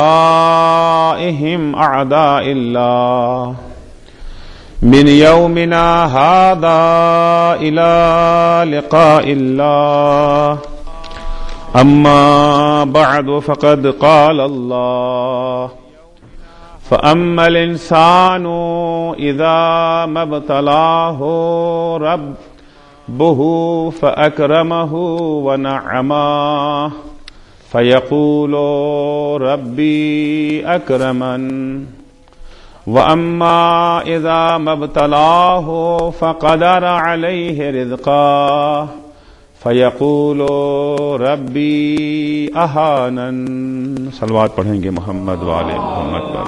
آئهم أعداء الله من يومنا هذا إلى لقاء الله أما بعد فقد قال الله فأما الإنسان إذا ما ابتلاه ربه فأكرمه ونعمه فيقول ربي أكرمن وأما إذا ما ابتلاه فقدر عليه رزقه فيقول ربي أهانن. صلوات پڑھیں گے محمد والے محمد پر.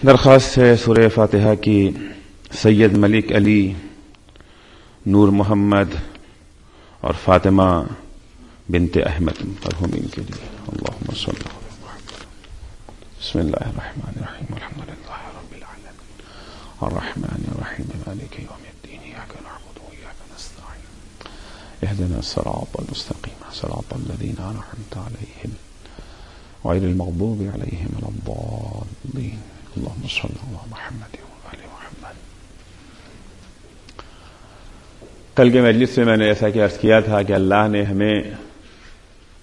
درخواست ہے سورہ فاتحہ کی سید ملک علی، نور محمد اور فاطمہ بنت احمد مرحومین کے لیے. اللہم صل علی محمد. بسم اللہ الرحمن الرحیم الحمد للہ رب العالمین الرحمن الرحیم مالک یوم الدین ایاک نعبد و ایاک نستعین اہدنا الصراط المستقیم صراط الذین انعمت علیہم غیر المغضوب علیہم ولا الضالین. اللہم صل علی محمد وآل محمد. کل کے مجلس میں نے ایسا کہ عرض کیا تھا کہ اللہ نے ہمیں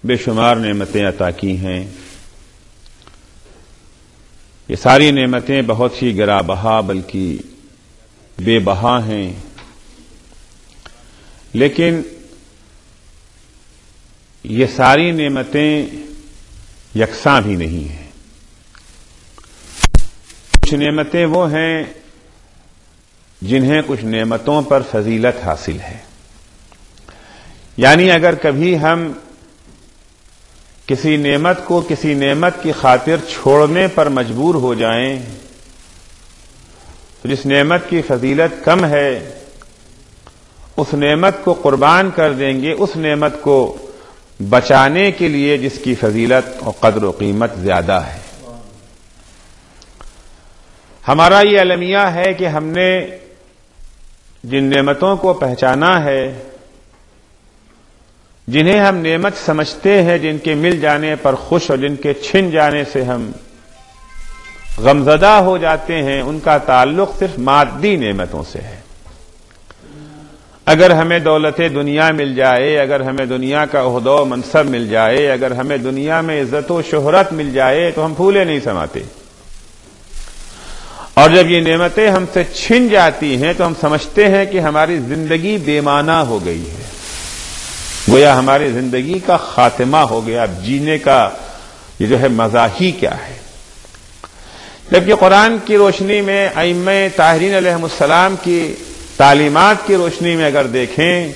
بے شمار نعمتیں عطا کی ہیں. یہ ساری نعمتیں بہت ہی گرا بہا بلکہ بے بہا ہیں، لیکن یہ ساری نعمتیں یکساں بھی نہیں ہیں. کچھ نعمتیں وہ ہیں جنہیں کچھ نعمتوں پر فضیلت حاصل ہے. یعنی اگر کبھی ہم کسی نعمت کو کسی نعمت کی خاطر چھوڑنے پر مجبور ہو جائیں تو جس نعمت کی فضیلت کم ہے اس نعمت کو قربان کر دیں گے اس نعمت کو بچانے کے لیے جس کی فضیلت اور قدر و قیمت زیادہ ہے. ہمارا یہ المیہ ہے کہ ہم نے جن نعمتوں کو پہچانا ہے، جنہیں ہم نعمت سمجھتے ہیں، جن کے مل جانے پر خوش اور جن کے چھن جانے سے ہم غمزدہ ہو جاتے ہیں، ان کا تعلق صرف مادی نعمتوں سے ہے. اگر ہمیں دولت دنیا مل جائے، اگر ہمیں دنیا کا عہدہ و منصب مل جائے، اگر ہمیں دنیا میں عزت و شہرت مل جائے تو ہم پھولے نہیں سماتے. اور جب یہ نعمتیں ہم سے چھن جاتی ہیں تو ہم سمجھتے ہیں کہ ہماری زندگی بے معنی ہو گئی ہے، گویا ہماری زندگی کا خاتمہ ہو گیا. اب جینے کا یہ جو ہے مزہ ہی کیا ہے. جبکہ قرآن کی روشنی میں ائمہ طاہرین علیہم السلام کی تعلیمات کی روشنی میں اگر دیکھیں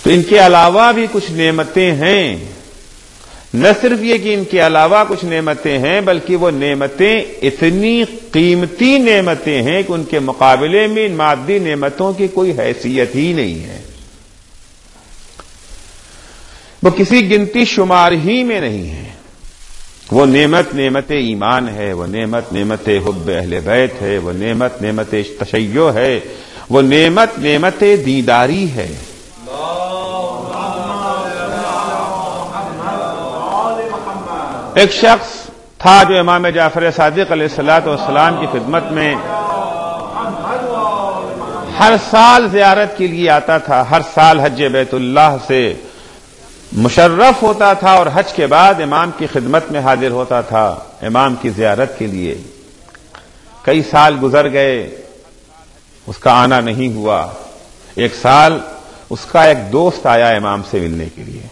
تو ان کے علاوہ بھی کچھ نعمتیں ہیں. نہ صرف یہ کہ ان کے علاوہ کچھ نعمتیں ہیں بلکہ وہ نعمتیں اتنی قیمتی نعمتیں ہیں کہ ان کے مقابلے میں ان مادی نعمتوں کی کوئی حیثیت ہی نہیں ہے. وہ کسی گنتی شمار ہی میں نہیں ہے. وہ نعمت ایمان ہے، وہ نعمت حب اہل بیت ہے، وہ نعمت تشیع ہے، وہ نعمت دینداری ہے. ایک شخص تھا جو امام جعفر صادق علیہ الصلوۃ والسلام کی خدمت میں ہر سال زیارت کے لیے آتا تھا، ہر سال حج بیت اللہ سے مشرف ہوتا تھا اور حج کے بعد امام کی خدمت میں حاضر ہوتا تھا امام کی زیارت کے لیے. کئی سال گزر گئے، اس کا آنا نہیں ہوا. ایک سال اس کا ایک دوست آیا امام سے ملنے کے لیے.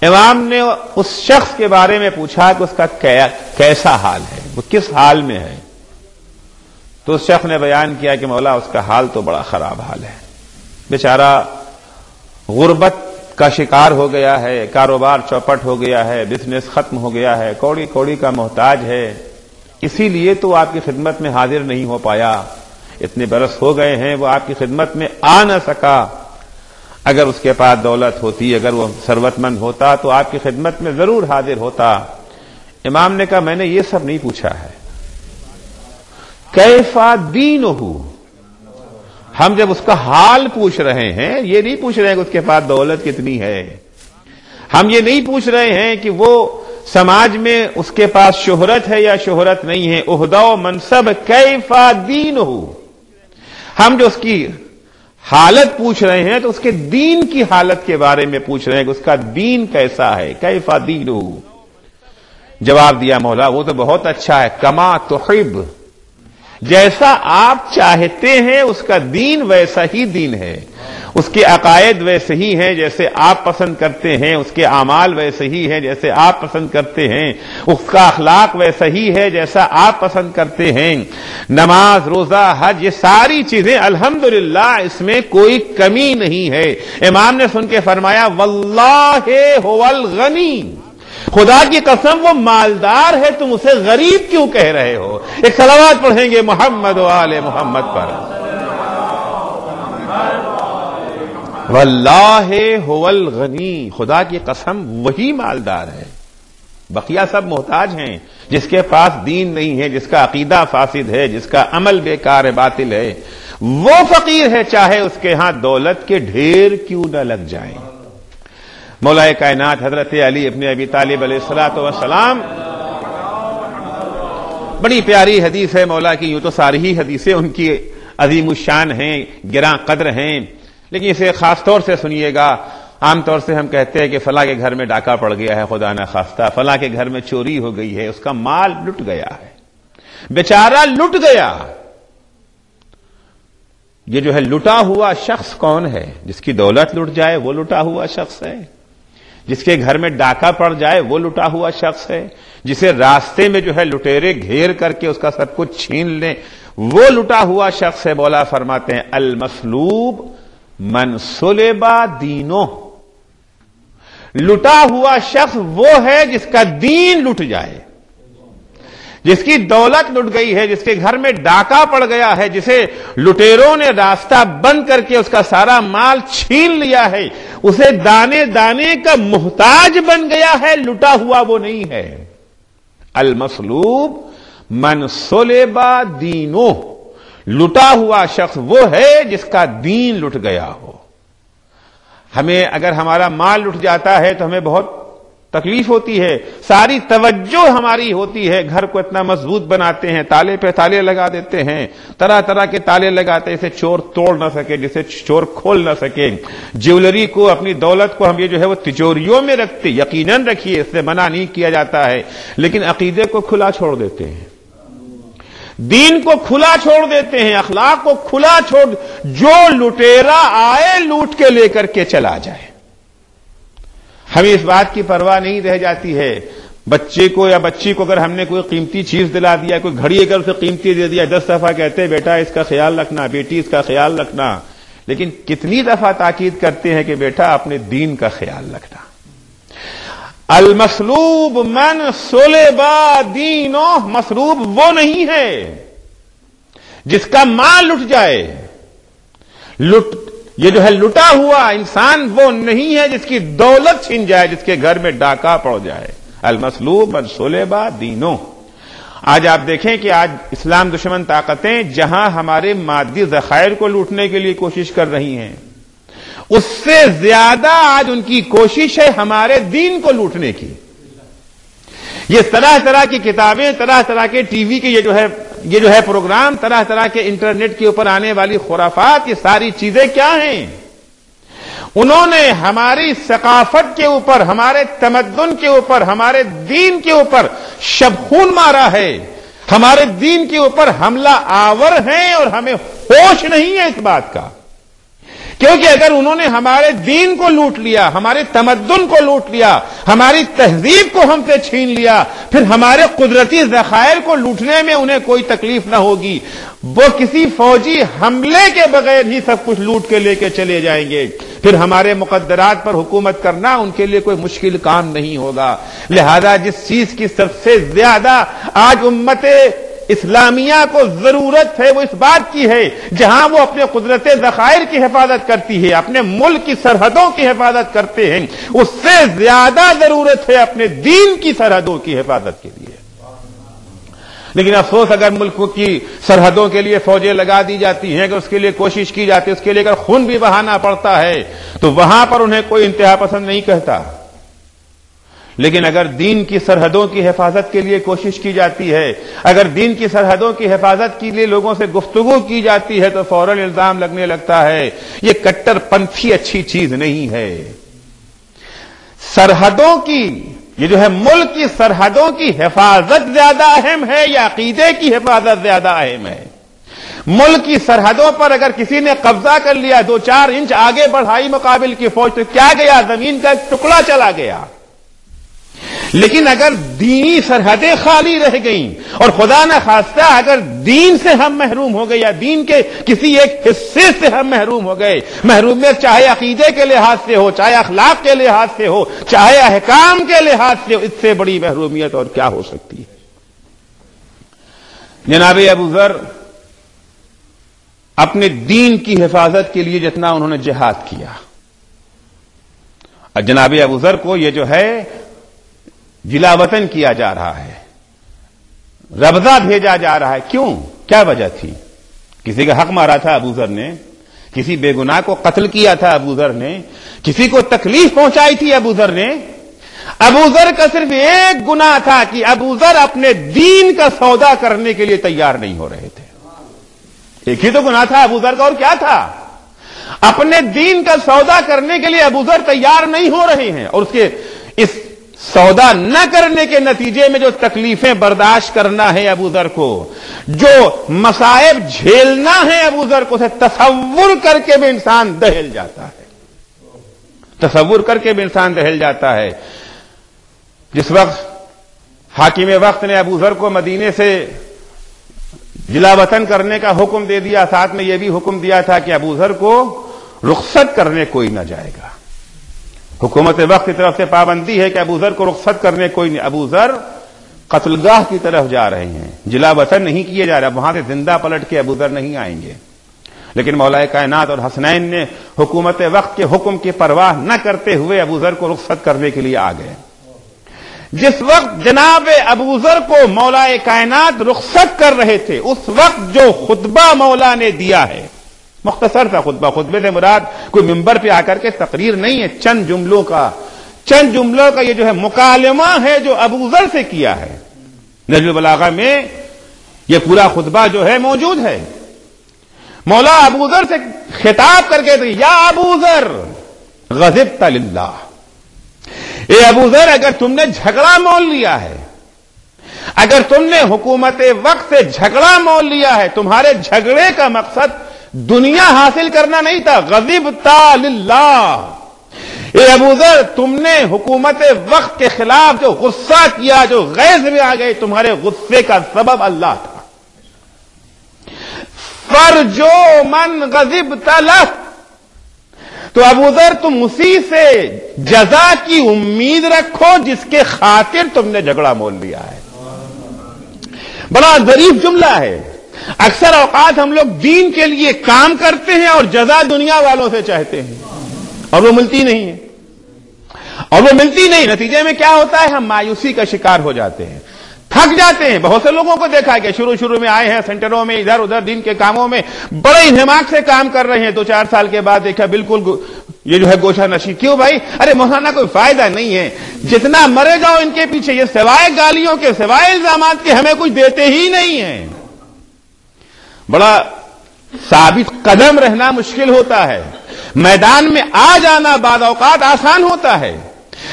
امام نے اس شخص کے بارے میں پوچھا کہ اس کا کیسا حال ہے، وہ کس حال میں ہے. تو اس شخص نے بیان کیا کہ مولا اس کا حال تو بڑا خراب حال ہے، بیچارہ غربت کا شکار ہو گیا ہے، کاروبار چوپٹ ہو گیا ہے، بزنس ختم ہو گیا ہے، کوڑی کوڑی کا محتاج ہے، اسی لیے تو آپ کی خدمت میں حاضر نہیں ہو پایا. اتنے برس ہو گئے ہیں وہ آپ کی خدمت میں آ نہ سکا. اگر اس کے پاس دولت ہوتی، اگر وہ ثروت مند ہوتا تو آپ کی خدمت میں ضرور حاضر ہوتا. امام نے کہا میں نے یہ سب نہیں پوچھا ہے. کیفا دینہ، ہم جب اس کا حال پوچھ رہے ہیں، یہ نہیں پوچھ رہے ہیں کہ اس کے پاس دولت کتنی ہے، ہم یہ نہیں پوچھ رہے ہیں کہ وہ سماج میں اس کے پاس شہرت ہے یا شہرت نہیں ہے، عہدہ و منصب کیف دینہ، ہم جو اس کی حالت پوچھ رہے ہیں تو اس کے دین کی حالت کے بارے میں پوچھ رہے ہیں کہ اس کا دین کیسا ہے، کیف دینہ۔ جواب دیا مولا وہ تو بہت اچھا ہے، کما تحب، جیسا آپ چاہتے ہیں اس کا دین ویسا ہی دین ہے، اس کے عقائد ویسے ہی ہیں جیسے آپ پسند کرتے ہیں، اس کے اعمال ویسے ہی ہیں جیسے آپ پسند کرتے ہیں، اس کا اخلاق ویسا ہی ہے جیسا آپ پسند کرتے ہیں، نماز روزہ حج یہ ساری چیزیں الحمدللہ اس میں کوئی کمی نہیں ہے۔ امام نے سن کے فرمایا واللہ هو الغنی، خدا کی قسم وہ مالدار ہے، تم اسے غریب کیوں کہہ رہے ہو؟ ایک صلوات پڑھیں گے محمد و آل محمد پر۔ واللہ هو الغنی، خدا کی قسم وہی مالدار ہے، بقیہ سب محتاج ہیں۔ جس کے پاس دین نہیں ہے، جس کا عقیدہ فاسد ہے، جس کا عمل بیکار ہے، باطل ہے، وہ فقیر ہے، چاہے اس کے ہاں دولت کے ڈھیر کیوں نہ لگ جائیں۔ مولا کائنات حضرت علی ابن ابی طالب علیہ الصلوۃ والسلام، بڑی پیاری حدیث ہے مولا کی، یوں تو ساری ہی حدیثیں ان کی عظیم الشان ہیں، گراں قدر ہیں، لیکن اسے خاص طور سے سنیے گا۔ عام طور سے ہم کہتے ہیں کہ فلاں کے گھر میں ڈاکہ پڑ گیا ہے، خدا نہ خواستہ، فلاں کے گھر میں چوری ہو گئی ہے، اس کا مال لٹ گیا ہے، بیچارہ لٹ گیا۔ یہ جو ہے لٹا ہوا شخص کون ہے؟ جس کی دولت لٹ جائے وہ لٹا ہوا شخص ہے، جس کے گھر میں ڈاکہ پڑ جائے وہ لٹا ہوا شخص ہے، جسے راستے میں جو ہے لٹیرے گھیر کر کے اس کا سب کچھ چھین لیں وہ لٹا ہوا شخص ہے۔ مولا فرماتے ہیں المسلوب من سلب دینہ، لٹا ہوا شخص وہ ہے جس کا دین لٹ جائے، جس کی دولت لٹ گئی ہے، جس کے گھر میں ڈاکہ پڑ گیا ہے، جسے لٹیروں نے راستہ بند کر کے اس کا سارا مال چھین لیا ہے، اسے دانے دانے کا محتاج بن گیا ہے، لٹا ہوا وہ نہیں ہے۔ المسلوب من سلب دینہ، لٹا ہوا شخص وہ ہے جس کا دین لٹ گیا ہو۔ ہمیں اگر ہمارا مال لٹ جاتا ہے تو ہمیں بہت تکلیف ہوتی ہے، ساری توجہ ہماری ہوتی ہے، گھر کو اتنا مضبوط بناتے ہیں، تالے پہ تالے لگا دیتے ہیں، طرح طرح کے تالے لگاتے ہیں جسے چور توڑ نہ سکے، جسے چور کھول نہ سکے۔ جیولری کو، اپنی دولت کو ہم یہ جو ہے وہ تجوریوں میں رکھتے، یقیناً رکھیے، اس سے منع نہیں کیا جاتا ہے، لیکن عقیدے کو کھلا چھوڑ دیتے ہیں، دین کو کھلا چھوڑ دیتے ہیں، اخلاق کو کھلا چھوڑ، جو لٹیرا آئے لوٹ کے لے کر کے چلا جائے۔ ہمیں اس بات کی پرواہ نہیں رہ جاتی ہے، بچے کو یا بچی کو اگر ہم نے کوئی قیمتی چیز دلا دیا، کوئی گھڑی اگر اسے قیمتی دے دیا، 10 دفعہ کہتے ہیں بیٹا اس کا خیال رکھنا، بیٹی اس کا خیال رکھنا، لیکن کتنی دفعہ تاکید کرتے ہیں کہ بیٹا اپنے دین کا خیال رکھنا۔ المسلوب من سلب دینہ، مسلوب وہ نہیں ہے جس کا مال لٹ جائے، یہ جو ہے لٹا ہوا انسان وہ نہیں ہے جس کی دولت چھن جائے، جس کے گھر میں ڈاکہ پڑ جائے۔ المسلوب من سلب دینہ۔ آج آپ دیکھیں کہ آج اسلام دشمن طاقتیں جہاں ہمارے مادی ذخائر کو لوٹنے کے لیے کوشش کر رہی ہیں، اس سے زیادہ آج ان کی کوشش ہے ہمارے دین کو لوٹنے کی۔ یہ طرح طرح کی کتابیں، طرح طرح کے ٹی وی کے یہ جو ہے پروگرام، طرح طرح کے انٹرنیٹ کے اوپر آنے والی خرافات، یہ ساری چیزیں کیا ہیں؟ انہوں نے ہماری ثقافت کے اوپر، ہمارے تمدن کے اوپر، ہمارے دین کے اوپر شبخون مارا ہے، ہمارے دین کے اوپر حملہ آور ہیں، اور ہمیں ہوش نہیں ہے اس بات کا، کیونکہ اگر انہوں نے ہمارے دین کو لوٹ لیا، ہمارے تمدن کو لوٹ لیا، ہماری تہذیب کو ہم سے چھین لیا، پھر ہمارے قدرتی ذخائر کو لوٹنے میں انہیں کوئی تکلیف نہ ہوگی، وہ کسی فوجی حملے کے بغیر ہی سب کچھ لوٹ کے لے کے چلے جائیں گے، پھر ہمارے مقدرات پر حکومت کرنا ان کے لیے کوئی مشکل کام نہیں ہوگا۔ لہذا جس چیز کی سب سے زیادہ آج امت اسلامیہ کو ضرورت ہے وہ اس بات کی ہے، جہاں وہ اپنے قدرت ذخائر کی حفاظت کرتی ہے، اپنے ملک کی سرحدوں کی حفاظت کرتے ہیں، اس سے زیادہ ضرورت ہے اپنے دین کی سرحدوں کی حفاظت کے لیے۔ لیکن افسوس اگر ملک کی سرحدوں کے لیے فوجیں لگا دی جاتی ہیں کہ اس کے لیے کوشش کی جاتی ہے، اس کے لیے اگر خون بھی بہانا پڑتا ہے تو وہاں پر انہیں کوئی انتہا پسند نہیں کہتا. لیکن اگر دین کی سرحدوں کی حفاظت کے لیے کوشش کی جاتی ہے، اگر دین کی سرحدوں کی حفاظت کے لیے لوگوں سے گفتگو کی جاتی ہے تو فوراً الزام لگنے لگتا ہے یہ کٹر پنتھی اچھی چیز نہیں ہے. سرحدوں کی یہ جو ہے ملک کی سرحدوں کی حفاظت زیادہ اہم ہے یا عقیدے کی حفاظت زیادہ اہم ہے؟ ملک کی سرحدوں پر اگر کسی نے قبضہ کر لیا، 2-4 انچ آگے بڑھائی مقابل کی فوج تو کیا گیا؟ زمین کا ایک ٹکڑا چلا گیا. لیکن اگر دینی سرحدیں خالی رہ گئیں اور خدا نہ خواستہ اگر دین سے ہم محروم ہو گئے یا دین کے کسی ایک حصے سے ہم محروم ہو گئے، محرومیت چاہے عقیدے کے لحاظ سے ہو، چاہے اخلاق کے لحاظ سے ہو، چاہے احکام کے لحاظ سے ہو، اس سے بڑی محرومیت اور کیا ہو سکتی ہے؟ جناب ابو ذر اپنے دین کی حفاظت کے لیے جتنا انہوں نے جہاد کیا، اور جناب ابو ذر کو یہ جو ہے جلا وطن کیا جا رہا ہے، ربضہ بھیجا جا رہا ہے. کیوں؟ کیا وجہ تھی؟ کسی کا حق مارا تھا ابو ذر نے، کسی بے گناہ کو قتل کیا تھا ابو ذر نے، کسی کو تکلیف پہنچائی تھی ابو ذر نے. ابو ذر کا صرف ایک گناہ تھا کہ ابو ذر اپنے دین کا سودا کرنے کے لیے تیار نہیں ہو رہے تھے. ایک ہی تو گناہ تھا ابو ذر کا، اور کیا تھا؟ اپنے دین کا سودا کرنے کے لیے ابو ذر تیار نہیں ہو رہے ہیں، اور اس سودا نہ کرنے کے نتیجے میں جو تکلیفیں برداشت کرنا ہے ابو ذر کو، جو مصائب جھیلنا ہے ابو ذر کو، تصور کر کے بھی انسان دہل جاتا ہے. تصور کر کے بھی انسان دہل جاتا ہے. جس وقت حاکم وقت نے ابو ذر کو مدینے سے جلا وطن کرنے کا حکم دے دیا، ساتھ میں یہ بھی حکم دیا تھا کہ ابو ذر کو رخصت کرنے کوئی نہ جائے گا. حکومت وقت کی طرف سے پابندی ہے کہ ابو ذر کو رخصت کرنے کوئی نہیں. ابو ذر قتل گاہ کی طرف جا رہے ہیں، جلا وطن نہیں کیے جا رہے، وہاں سے زندہ پلٹ کے ابو ذر نہیں آئیں گے. لیکن مولا کائنات اور حسنین نے حکومت وقت کے حکم کی پرواہ نہ کرتے ہوئے ابو ذر کو رخصت کرنے کے لیے آ گئے. جس وقت جناب ابو ذر کو مولا کائنات رخصت کر رہے تھے، اس وقت جو خطبہ مولا نے دیا ہے، مختصر تھا خطبہ. خطبے سے مراد کوئی ممبر پہ آ کر کے تقریر نہیں ہے، چند جملوں کا یہ جو ہے مکالمہ ہے جو ابو ذر سے کیا ہے. نہج البلاغہ میں یہ پورا خطبہ جو ہے موجود ہے. مولا ابو ذر سے خطاب کر کے یا ابو ذر غضبت للہ، اے ابو ذر اگر تم نے جھگڑا مول لیا ہے، اگر تم نے حکومت وقت سے جھگڑا مول لیا ہے، تمہارے جھگڑے کا مقصد دنیا حاصل کرنا نہیں تھا، غضبت للہ. اے ابو ذر تم نے حکومت وقت کے خلاف جو غصہ کیا، جو غیظ میں آ گئے، تمہارے غصے کا سبب اللہ تھا. فرجو من غضبت لہ، تو ابو ذر تم اسی سے جزا کی امید رکھو جس کے خاطر تم نے جھگڑا مول لیا ہے. بڑا ظریف جملہ ہے. اکثر اوقات ہم لوگ دین کے لیے کام کرتے ہیں اور جزا دنیا والوں سے چاہتے ہیں، اور وہ ملتی نہیں. نتیجے میں کیا ہوتا ہے؟ ہم مایوسی کا شکار ہو جاتے ہیں، تھک جاتے ہیں. بہت سے لوگوں کو دیکھا ہے کہ شروع میں آئے ہیں سینٹروں میں، ادھر ادھر دین کے کاموں میں بڑے انہماک سے کام کر رہے ہیں، 2-4 سال کے بعد دیکھا بالکل یہ جو ہے گوشہ نشی. کیوں بھائی؟ ارے مولانا کوئی فائدہ نہیں ہے، جتنا مرے جاؤ ان کے پیچھے، یہ سوائے گالیوں کے، سوائے الزامات کے ہمیں کچھ دیتے ہی نہیں ہیں. بڑا ثابت قدم رہنا مشکل ہوتا ہے. میدان میں آ جانا بعض اوقات آسان ہوتا ہے،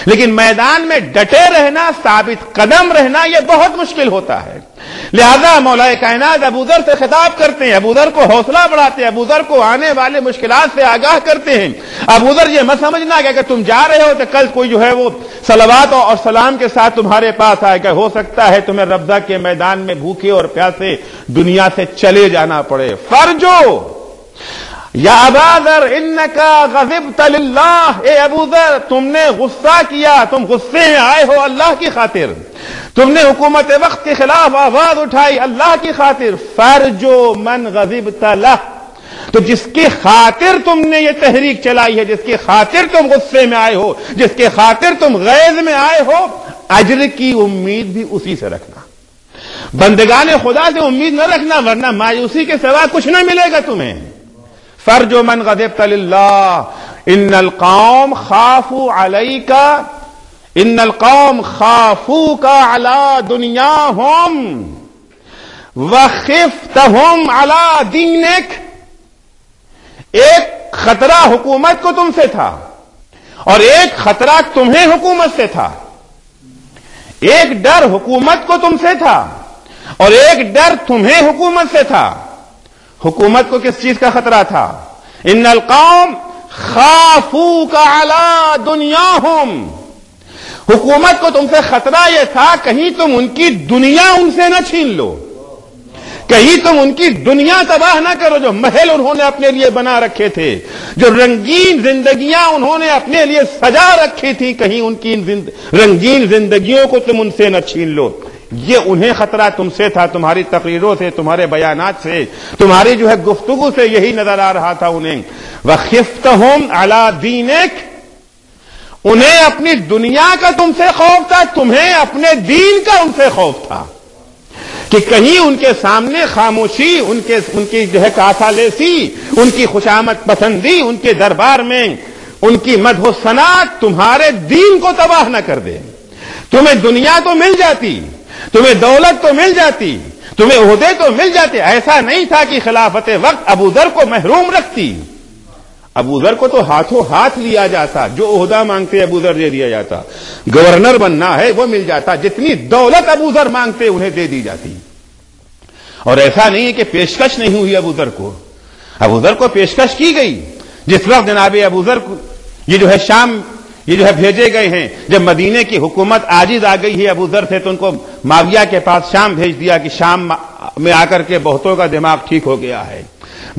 لیکن میدان میں ڈٹے رہنا، ثابت قدم رہنا، یہ بہت مشکل ہوتا ہے. لہذا مولا کائنات ابو ذر سے خطاب کرتے ہیں، ابو ذر کو حوصلہ بڑھاتے ہیں، ابو ذر کو آنے والے مشکلات سے آگاہ کرتے ہیں. ابو ذر یہ مت سمجھنا کہ اگر تم جا رہے ہو تو کل کوئی جو ہے وہ صلوات اور سلام کے ساتھ تمہارے پاس آئے گا. ہو سکتا ہے تمہیں ربضہ کے میدان میں بھوکے اور پیاسے دنیا سے چلے جانا پڑے. فرجو یا ابا ذر انکا غضبت للہ، اے ابو ذر تم نے غصہ کیا، تم غصے میں آئے ہو اللہ کی خاطر، تم نے حکومت وقت کے خلاف آواز اٹھائی اللہ کی خاطر. فرجو من غضبت لہ، تو جس کی خاطر تم نے یہ تحریک چلائی ہے، جس کی خاطر تم غصے میں آئے ہو، جس کی خاطر تم غیظ میں آئے ہو، اجر کی امید بھی اسی سے رکھنا. بندگان خدا سے امید نہ رکھنا، ورنہ مایوسی کے سوا کچھ نہ ملے گا تمہیں. فرجو من غضبت للہ ان القوم خافوا علیک ان القوم خافوک علی دنیاہم وخفتہم علی دینک. ایک خطرہ حکومت کو تم سے تھا اور ایک خطرہ تمہیں حکومت سے تھا. ایک ڈر حکومت کو تم سے تھا اور ایک ڈر تمہیں حکومت سے تھا. حکومت کو کس چیز کا خطرہ تھا؟ ان القوم خافوک علی دنیاہم. حکومت کو تم سے خطرہ یہ تھا کہیں تم ان کی دنیا ان سے نہ چھین لو، کہیں تم ان کی دنیا تباہ نہ کرو. جو محل انہوں نے اپنے لیے بنا رکھے تھے، جو رنگین زندگیاں انہوں نے اپنے لیے سجا رکھی تھی، کہیں ان کی رنگین زندگیوں کو تم ان سے نہ چھین لو. یہ انہیں خطرہ تم سے تھا. تمہاری تقریروں سے، تمہارے بیانات سے، تمہاری جو ہے گفتگو سے یہی نظر آ رہا تھا انہیں. وَخِفْتَهُمْ عَلَى دِينِكَ. انہیں اپنی دنیا کا تم سے خوف تھا، تمہیں اپنے دین کا ان سے خوف تھا کہ کہیں ان کے سامنے خاموشی، ان کی جو ہے کاسالیسی، ان کی خوشامد پسندی، ان کے دربار میں ان کی مدح و ثنا تمہارے دین کو تباہ نہ کر دے. تمہیں دنیا تو مل جاتی، تمہیں دولت تو مل جاتی، تمہیں عہدے تو مل جاتے. ایسا نہیں تھا کہ خلافت وقت ابو ذر کو محروم رکھتی. ابو ذر کو تو ہاتھوں ہاتھ لیا جاتا، جو عہدہ مانگتے ابو ذر دے دیا جاتا. گورنر بننا ہے وہ مل جاتا، جتنی دولت ابو ذر مانگتے انہیں دے دی جاتی. اور ایسا نہیں ہے کہ پیشکش نہیں ہوئی ابو ذر کو. ابو ذر کو پیشکش کی گئی. جس وقت جناب ابو ذر یہ جو ہے شام یہ جو ہے بھیجے گئے ہیں، جب مدینے کی حکومت عاجز آ گئی ہے ابو ذر سے، تو ان کو معاویہ کے پاس شام بھیج دیا کہ شام میں آ کر کے بہتوں کا دماغ ٹھیک ہو گیا ہے،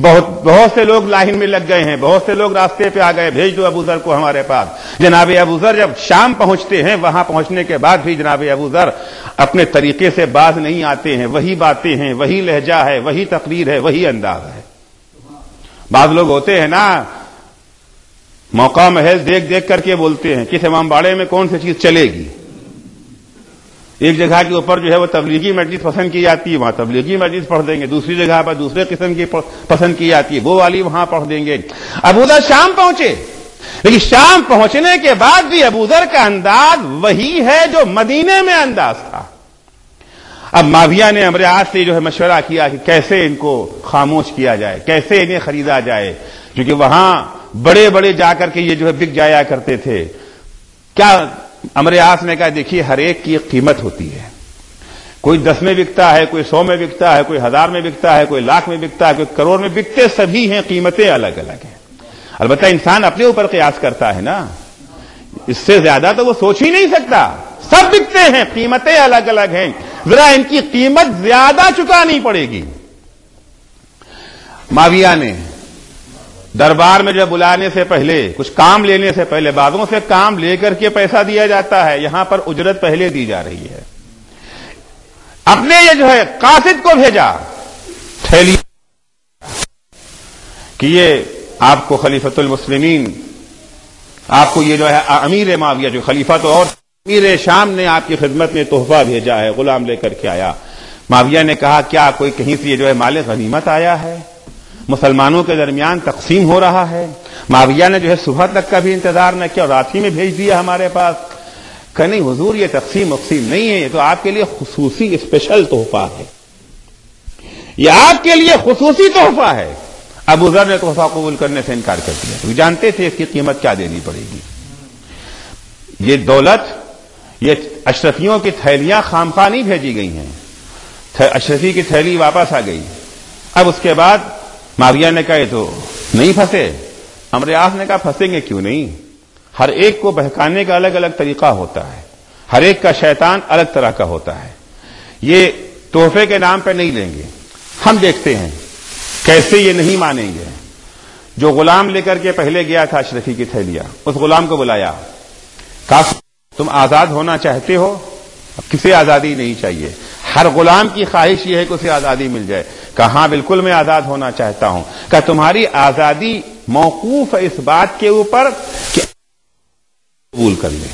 بہت سے لوگ لائن میں لگ گئے ہیں، بہت سے لوگ راستے پہ آ گئے، بھیج دو ابو ذر کو ہمارے پاس. جناب ابو ذر جب شام پہنچتے ہیں، وہاں پہنچنے کے بعد بھی جناب ابو ذر اپنے طریقے سے باز نہیں آتے ہیں. وہی باتیں ہیں، وہی لہجہ ہے، وہی تقریر ہے، وہی انداز ہے. بعض لوگ ہوتے ہیں نا، موقع محض دیکھ دیکھ کر کے بولتے ہیں کس امام باڑے میں کون سی چیز چلے گی. ایک جگہ کے اوپر جو ہے وہ تبلیغی مجلس پسند کی جاتی ہے، وہاں تبلیغی مجلس پڑھ دیں گے. دوسری جگہ پر دوسرے قسم کی پسند کی جاتی ہے، وہ والی وہاں پڑھ دیں گے. ابو ذر شام پہنچے، لیکن شام پہنچنے کے بعد بھی ابو ذر کا انداز وہی ہے جو مدینے میں انداز تھا. اب معاویہ نے عمرو عاص سے جو ہے مشورہ کیا کہ کیسے ان کو خاموش کیا جائے، کیسے انہیں خریدا جائے، کیونکہ وہاں بڑے بڑے جا کر کے یہ جو ہے بک جایا کرتے تھے. کیا عمرو عاص نے کہا دیکھیے ہر ایک کی ایک قیمت ہوتی ہے. کوئی 10 میں بکتا ہے، کوئی 100 میں بکتا ہے، کوئی 1000 میں بکتا ہے، کوئی لاکھ میں بکتا ہے، کوئی کروڑ میں بکتے سبھی ہیں، قیمتیں الگ الگ ہیں. البتہ انسان اپنے اوپر قیاس کرتا ہے نا، اس سے زیادہ تو وہ سوچ ہی نہیں سکتا. سب بکتے ہیں، قیمتیں الگ الگ ہیں، ذرا ان کی قیمت زیادہ چکانی پڑے گی. معاویہ نے دربار میں جو بلانے سے پہلے، کچھ کام لینے سے پہلے، بعضوں سے کام لے کر کے پیسہ دیا جاتا ہے، یہاں پر اجرت پہلے دی جا رہی ہے. اپنے یہ جو ہے قاصد کو بھیجا تھیلی کہ یہ آپ کو خلیفۃ المسلمین، آپ کو یہ جو ہے امیر معاویہ جو خلیفہ تو اور امیر شام نے آپ کی خدمت میں تحفہ بھیجا ہے، غلام لے کر کے آیا. معاویہ نے کہا کیا کوئی کہیں سے یہ جو ہے مال غنیمت آیا ہے، مسلمانوں کے درمیان تقسیم ہو رہا ہے؟ معاویہ نے جو ہے صبح تک کا بھی انتظار نہ کیا اور رات ہی میں بھیج دیا ہمارے پاس. کہ نہیں حضور یہ تقسیم نہیں ہے، یہ تو آپ کے لیے خصوصی اسپیشل تحفہ ہے، یہ آپ کے لیے خصوصی تحفہ ہے. ابو ذر نے تحفہ قبول کرنے سے انکار کر دیا، تو جانتے تھے اس کی قیمت کیا دینی پڑے گی. یہ دولت، یہ اشرفیوں کی تھیلیاں خامخواہ نہیں بھیجی گئی ہیں، اشرفی کی تھیلی واپس آ گئی. اب اس کے بعد معاویہ نے کہا یہ تو نہیں پھنسے. عمرو عاص نے کہا پھنسیں گے کیوں نہیں، ہر ایک کو بہکانے کا الگ الگ طریقہ ہوتا ہے، ہر ایک کا شیطان الگ طرح کا ہوتا ہے. یہ تحفے کے نام پہ نہیں لیں گے، ہم دیکھتے ہیں کیسے یہ نہیں مانیں گے. جو غلام لے کر کے پہلے گیا تھا اشرفی کی تھیلیاں، اس غلام کو بلایا، کہا تم آزاد ہونا چاہتے ہو؟ اب کسے آزادی نہیں چاہیے، ہر غلام کی خواہش یہ ہے کہ اسے آزادی مل جائے. کہا ہاں بالکل میں آزاد ہونا چاہتا ہوں. کہا تمہاری آزادی موقوف ہے اس بات کے اوپر کہ قبول کر لیں.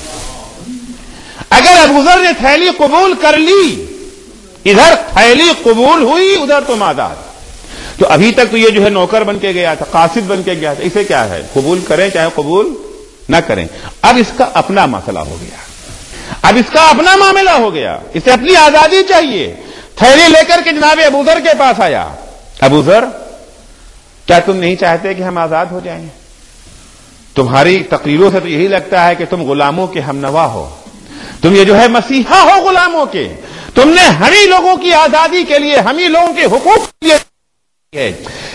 اگر ابو ذر نے تھیلی قبول کر لی، ادھر تھیلی قبول ہوئی، ادھر تم آزاد. تو ابھی تک تو یہ جو ہے نوکر بن کے گیا تھا، قاصد بن کے گیا تھا، اسے کیا ہے، قبول کریں چاہے قبول نہ کریں. اب اس کا اپنا مسئلہ ہو گیا، اب اس کا اپنا معاملہ ہو گیا، اسے اپنی آزادی چاہیے. تھیلی لے کر کے جناب ابو ذر کے پاس آیا. ابو ذر، کیا تم نہیں چاہتے کہ ہم آزاد ہو جائیں؟ تمہاری تقریروں سے تو یہی لگتا ہے کہ تم غلاموں کے ہم نوا ہو، تم یہ جو ہے مسیحا ہو غلاموں کے. تم نے ہمیں لوگوں کی آزادی کے لیے، ہمیں لوگوں کے حقوق کے لیے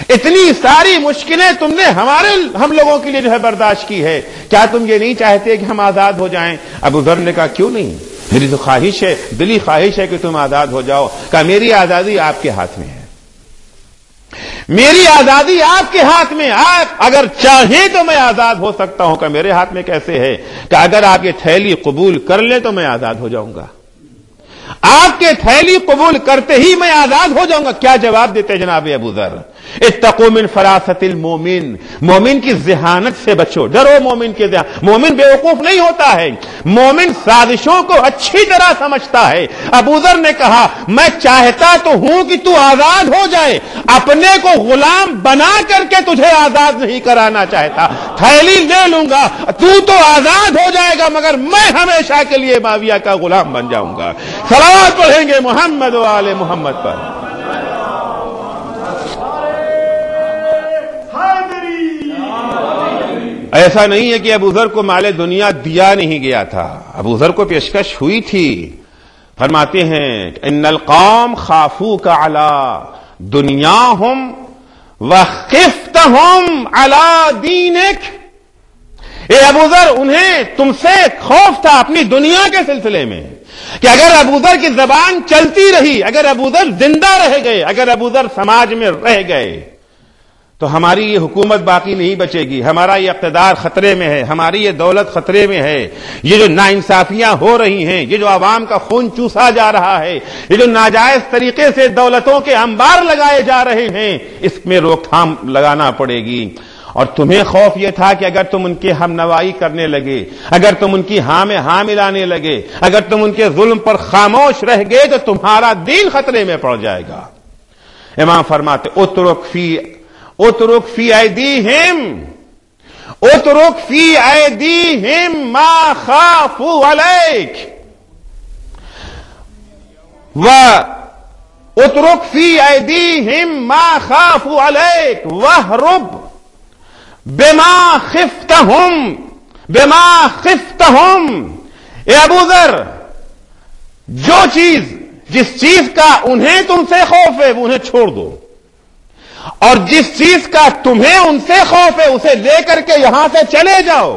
اتنی ساری مشکلیں تم نے ہم لوگوں کے لیے جو ہے برداشت کی ہے، کیا تم یہ نہیں چاہتے کہ ہم آزاد ہو جائیں؟ ابو ذر نے کہا کیوں نہیں، میری تو خواہش ہے، دلی خواہش ہے کہ تم آزاد ہو جاؤ. کہا میری آزادی آپ کے ہاتھ میں ہے، میری آزادی آپ کے ہاتھ میں. آپ اگر چاہیں تو میں آزاد ہو سکتا ہوں. کہ میرے ہاتھ میں کیسے ہے؟ کہ اگر آپ یہ تھیلی قبول کر لیں تو میں آزاد ہو جاؤں گا. آپ کے تھیلی قبول کرتے ہی میں آزاد ہو جاؤں گا. کیا جواب دیتے جناب ابو ذر؟ اتقوا من فراست المومن، مومن کی ذہانت سے بچو، ڈرو مومن کے ذہانت. مومن بیوقوف نہیں ہوتا ہے، مومن سازشوں کو اچھی طرح سمجھتا ہے. ابو ذر نے کہا میں چاہتا تو ہوں کہ تو آزاد ہو جائے، اپنے کو غلام بنا کر کے تجھے آزاد نہیں کرانا چاہتا. تھیلی لے لوں گا، تو آزاد ہو جائے گا، مگر میں ہمیشہ کے لیے معاویہ کا غلام بن جاؤں گا. صلوات پڑھیں گے محمد و آل محمد پر. ایسا نہیں ہے کہ ابو ذر کو مال دنیا دیا نہیں گیا تھا، ابو ذر کو پیشکش ہوئی تھی. فرماتے ہیں ان القوم خافوک علی دنیاہم وخفتہم علی دینک. اے ابو ذر، انہیں تم سے خوف تھا اپنی دنیا کے سلسلے میں، کہ اگر ابو ذر کی زبان چلتی رہی، اگر ابو ذر زندہ رہ گئے، اگر ابو ذر سماج میں رہ گئے تو ہماری یہ حکومت باقی نہیں بچے گی، ہمارا یہ اقتدار خطرے میں ہے، ہماری یہ دولت خطرے میں ہے. یہ جو ناانصافیاں ہو رہی ہیں، یہ جو عوام کا خون چوسا جا رہا ہے، یہ جو ناجائز طریقے سے دولتوں کے انبار لگائے جا رہے ہیں، اس میں روک تھام لگانا پڑے گی. اور تمہیں خوف یہ تھا کہ اگر تم ان کے ہم نوائی کرنے لگے، اگر تم ان کی ہاں میں ہاں ملانے لگے، اگر تم ان کے ظلم پر خاموش رہ گئے تو تمہارا دین خطرے میں پڑ جائے گا. امام فرماتے اترک فی ایدیہم ما خافوا علیک اترک فی ایدیہم ما خافوا علیک واہرب بما خفتہم. اے ابو ذر، جس چیز کا انہیں تم سے خوف ہے وہ انہیں چھوڑ دو، اور جس چیز کا تمہیں ان سے خوف ہے اسے لے کر کے یہاں سے چلے جاؤ.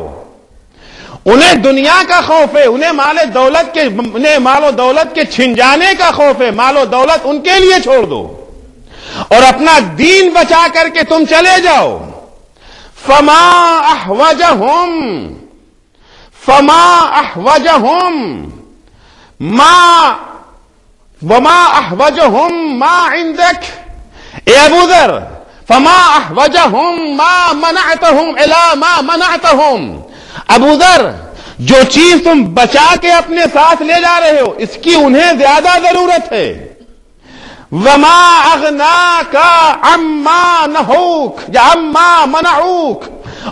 انہیں دنیا کا خوف ہے، انہیں مال و دولت کے چھن جانے کا خوف ہے، مال و دولت ان کے لیے چھوڑ دو اور اپنا دین بچا کر کے تم چلے جاؤ. فما احوجهم ما عندك. اے ابو ذر، فما احوجهم ما منعتهم الى ما منعتهم. ابو ذر، جو چیز تم بچا کے اپنے ساتھ لے جا رہے ہو اس کی انہیں زیادہ ضرورت ہے. وما اغناک عما نہوک یا عما منعوک،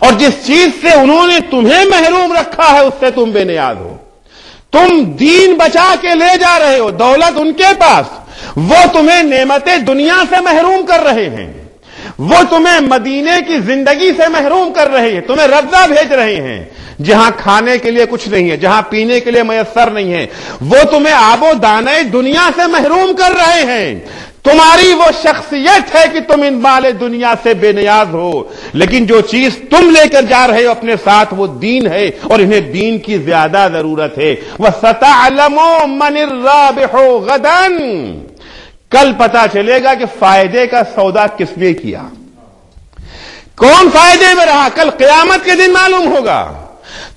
اور جس چیز سے انہوں نے تمہیں محروم رکھا ہے اس سے تم بے نیاز ہو. تم دین بچا کے لے جا رہے ہو، دولت ان کے پاس، وہ تمہیں نعمتیں دنیا سے محروم کر رہے ہیں، وہ تمہیں مدینے کی زندگی سے محروم کر رہے ہیں، تمہیں ربضہ بھیج رہے ہیں جہاں کھانے کے لیے کچھ نہیں ہے، جہاں پینے کے لیے میسر نہیں ہے، وہ تمہیں آب و دانے دنیا سے محروم کر رہے ہیں. تمہاری وہ شخصیت ہے کہ تم ان مال دنیا سے بے نیاز ہو، لیکن جو چیز تم لے کر جا رہے ہو اپنے ساتھ وہ دین ہے، اور انہیں دین کی زیادہ ضرورت ہے. وَسَتَعْلَمُ مَنِ الرَّابِحُ غَدًا. کل پتا چلے گا کہ فائدے کا سودا کس نے کیا، کون فائدے میں رہا. کل قیامت کے دن معلوم ہوگا.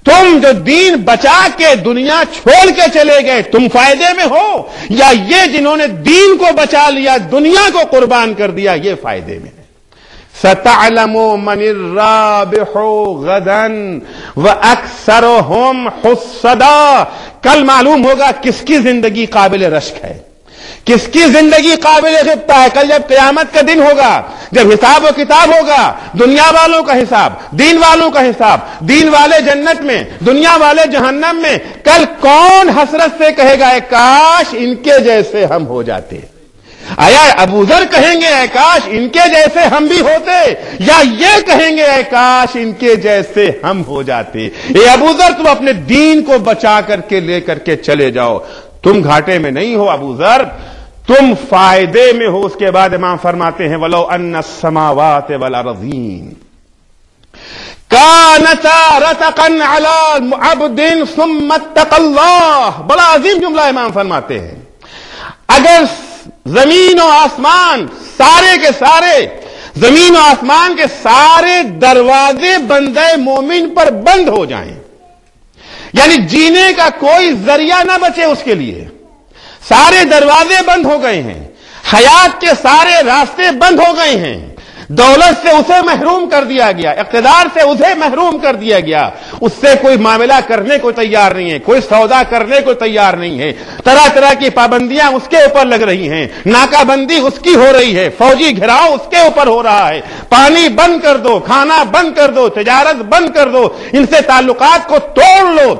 تم جو دین بچا کے دنیا چھوڑ کے چلے گئے تم فائدے میں ہو، یا یہ جنہوں نے دین کو بچا لیا دنیا کو قربان کر دیا یہ فائدے میں ہے. سَتَعْلَمُ مَنِ الرَّابِحُ غَدًا وَأَكْثَرُهُمْ حُسَّدًا. کل معلوم ہوگا کس کی زندگی قابل رشک ہے، کس کی زندگی قابل غبطہ ہے؟ کل جب قیامت کا دن ہوگا، جب حساب و کتاب ہوگا، دنیا والوں کا حساب، دین والوں کا حساب، دین والے جنت میں، دنیا والے جہنم میں، کل کون حسرت سے کہے گا اے کاش ان کے جیسے ہم ہو جاتے؟ آیا ابو ذر کہیں گے اے کاش ان کے جیسے ہم بھی ہوتے، یا یہ کہیں گے اے کاش ان کے جیسے ہم ہو جاتے؟ اے ابو ذر تم اپنے دین کو بچا کر کے لے کر کے چلے جاؤ، تم گھاٹے میں نہیں ہو ابو ذر، تم فائدے میں ہو۔ اس کے بعد امام فرماتے ہیں وَلَوْ أَنَّ السَّمَاوَاتِ وَالْأَرْضِينَ كَانَتَا رَتْقًا عَلَى عَبْدٍ ثُمَّ اتَّقَى اللَّهَ، بڑا عظیم جملہ امام فرماتے ہیں، اگر زمین و آسمان سارے کے سارے، زمین و آسمان کے سارے دروازے بندے مومن پر بند ہو جائیں، یعنی جینے کا کوئی ذریعہ نہ بچے اس کے لیے، سارے دروازے بند ہو گئے ہیں، حیات کے سارے راستے بند ہو گئے ہیں، دولت سے اسے محروم کر دیا گیا، اقتدار سے اسے محروم کر دیا گیا، اس سے کوئی معاملہ کرنے کو تیار نہیں ہے، کوئی سودا کرنے کو تیار نہیں ہے، طرح طرح کی پابندیاں اس کے اوپر لگ رہی ہیں، ناکہ بندی اس کی ہو رہی ہے، فوجی گھراؤ اس کے اوپر ہو رہا ہے، پانی بند کر دو، کھانا بند کر دو، تجارت بند کر دو، ان سے تعلقات کو توڑ لو،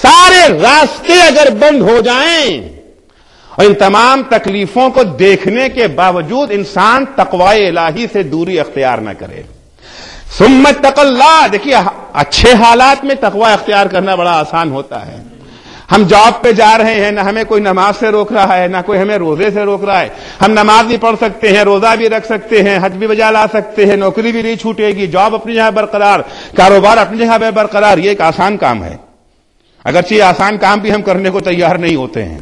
سارے راستے اگر بند ہو جائیں اور ان تمام تکلیفوں کو دیکھنے کے باوجود انسان تقوی الہی سے دوری اختیار نہ کرے، ثم اتق اللہ، دیکھیے اچھے حالات میں تقوی اختیار کرنا بڑا آسان ہوتا ہے، ہم جاب پہ جا رہے ہیں، نہ ہمیں کوئی نماز سے روک رہا ہے، نہ کوئی ہمیں روزے سے روک رہا ہے، ہم نماز بھی پڑھ سکتے ہیں، روزہ بھی رکھ سکتے ہیں، حج بھی بجا لا سکتے ہیں، نوکری بھی نہیں چھوٹے گی، جاب اپنی جگہ برقرار، کاروبار اپنی جگہ پہ برقرار، یہ ایک آسان کام ہے، اگرچہ یہ آسان کام بھی ہم کرنے کو تیار نہیں ہوتے ہیں،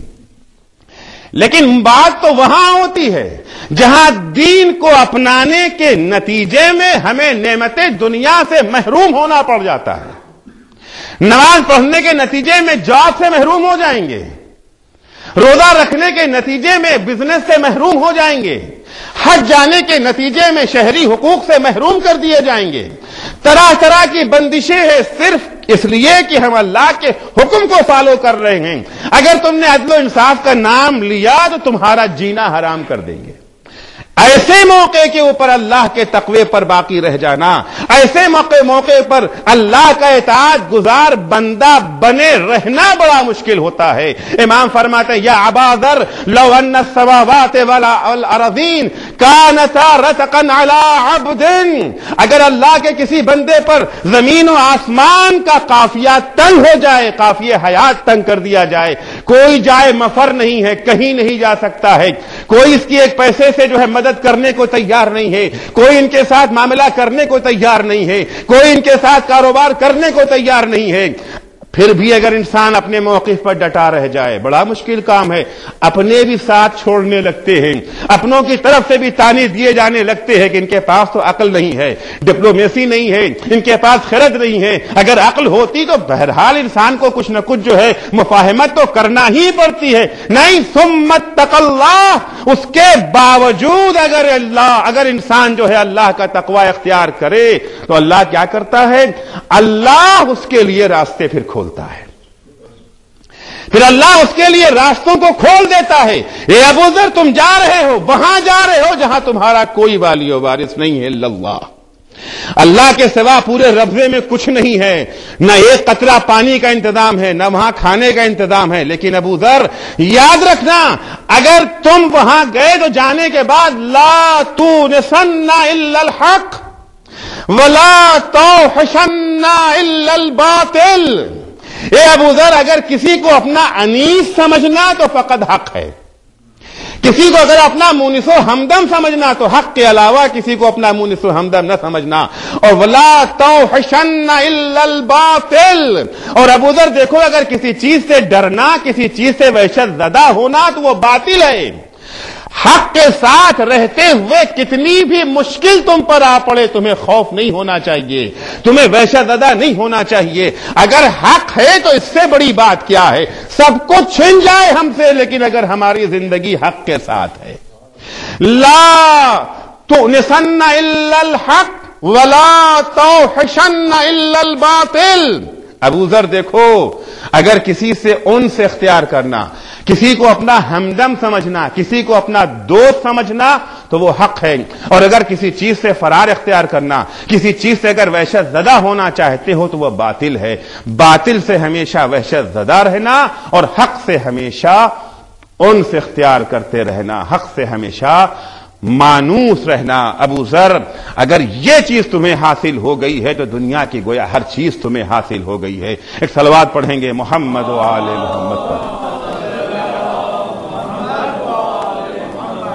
لیکن بات تو وہاں ہوتی ہے جہاں دین کو اپنانے کے نتیجے میں ہمیں نعمتیں دنیا سے محروم ہونا پڑ جاتا ہے، نماز پڑھنے کے نتیجے میں جاب سے محروم ہو جائیں گے، روزہ رکھنے کے نتیجے میں بزنس سے محروم ہو جائیں گے، حج جانے کے نتیجے میں شہری حقوق سے محروم کر دیے جائیں گے، طرح طرح کی بندشیں ہیں صرف اس لیے کہ ہم اللہ کے حکم کو فالو کر رہے ہیں، اگر تم نے عدل و انصاف کا نام لیا تو تمہارا جینا حرام کر دیں گے، ایسے موقع کے اوپر اللہ کے تقوی پر باقی رہ جانا، ایسے موقع پر اللہ کا اطاعت گزار بندہ بنے رہنا بڑا مشکل ہوتا ہے۔ امام فرماتے ہیں یا ابا ذر لو ان السماوات والارضین کانتا رتقا علی عبد، اگر اللہ کے کسی بندے پر زمین و آسمان کا قافیہ تنگ ہو جائے، قافیہ حیات تنگ کر دیا جائے، کوئی جائے مفر نہیں ہے، کہیں نہیں جا سکتا ہے، کوئی اس کی ایک پیسے سے جو ہے مدد کرنے کو تیار نہیں ہے، کوئی ان کے ساتھ معاملہ کرنے کو تیار نہیں ہے، کوئی ان کے ساتھ کاروبار کرنے کو تیار نہیں ہے، پھر بھی اگر انسان اپنے موقف پر ڈٹا رہ جائے، بڑا مشکل کام ہے، اپنے بھی ساتھ چھوڑنے لگتے ہیں، اپنوں کی طرف سے بھی طعنے دیے جانے لگتے ہیں کہ ان کے پاس تو عقل نہیں ہے، ڈپلومیسی نہیں ہے، ان کے پاس خرد نہیں ہے، اگر عقل ہوتی تو بہرحال انسان کو کچھ نہ کچھ جو ہے مفاہمت تو کرنا ہی پڑتی ہے، نہیں ثم اتق اللہ، اس کے باوجود اگر انسان جو ہے اللہ کا تقوی اختیار کرے تو اللہ کیا کرتا ہے؟ اللہ اس کے لیے راستے پھر کھولتا ہے، پھر اللہ اس کے لیے راستوں کو کھول دیتا ہے۔ اے ابو ذر تم جا رہے ہو، وہاں جا رہے ہو جہاں تمہارا کوئی والی و وارث نہیں ہے الا اللہ، اللہ کے سوا پورے ربضے میں کچھ نہیں ہے، نہ ایک قطرہ پانی کا انتظام ہے، نہ وہاں کھانے کا انتظام ہے، لیکن ابو ذر یاد رکھنا اگر تم وہاں گئے تو جانے کے بعد لا تونسن الا الحق ولا توحشن الا الباطل، اے ابو ذر اگر کسی کو اپنا انیس سمجھنا تو فقط حق ہے، کسی کو اگر اپنا مونس و ہمدم سمجھنا تو حق کے علاوہ کسی کو اپنا مونس و ہمدم نہ سمجھنا، اور ولا توحشن الا الباطل، اور ابو ذر دیکھو اگر کسی چیز سے ڈرنا، کسی چیز سے وحشت زدہ ہونا تو وہ باطل ہے، حق کے ساتھ رہتے ہوئے کتنی بھی مشکل تم پر آ پڑے تمہیں خوف نہیں ہونا چاہیے، تمہیں وحشت زدہ نہیں ہونا چاہیے، اگر حق ہے تو اس سے بڑی بات کیا ہے، سب کچھ چھن جائے ہم سے لیکن اگر ہماری زندگی حق کے ساتھ ہے، لا تؤنسن الا الحق ولا توحشن الا الباطل، ابو ذر دیکھو، اگر کسی سے انس اختیار کرنا، کسی کو اپنا ہمدم سمجھنا، کسی کو اپنا دوست سمجھنا تو وہ حق ہے، اور اگر کسی چیز سے فرار اختیار کرنا، کسی چیز سے اگر وحشت زدہ ہونا چاہتے ہو تو وہ باطل ہے۔ باطل سے ہمیشہ وحشت زدہ رہنا اور حق سے ہمیشہ انس اختیار کرتے رہنا، حق سے ہمیشہ مانوس رہنا۔ ابو ذر، اگر یہ چیز تمہیں حاصل ہو گئی ہے تو دنیا کی گویا ہر چیز تمہیں حاصل ہو گئی ہے۔ ایک صلوات پڑھیں گے محمد و آل محمد پر۔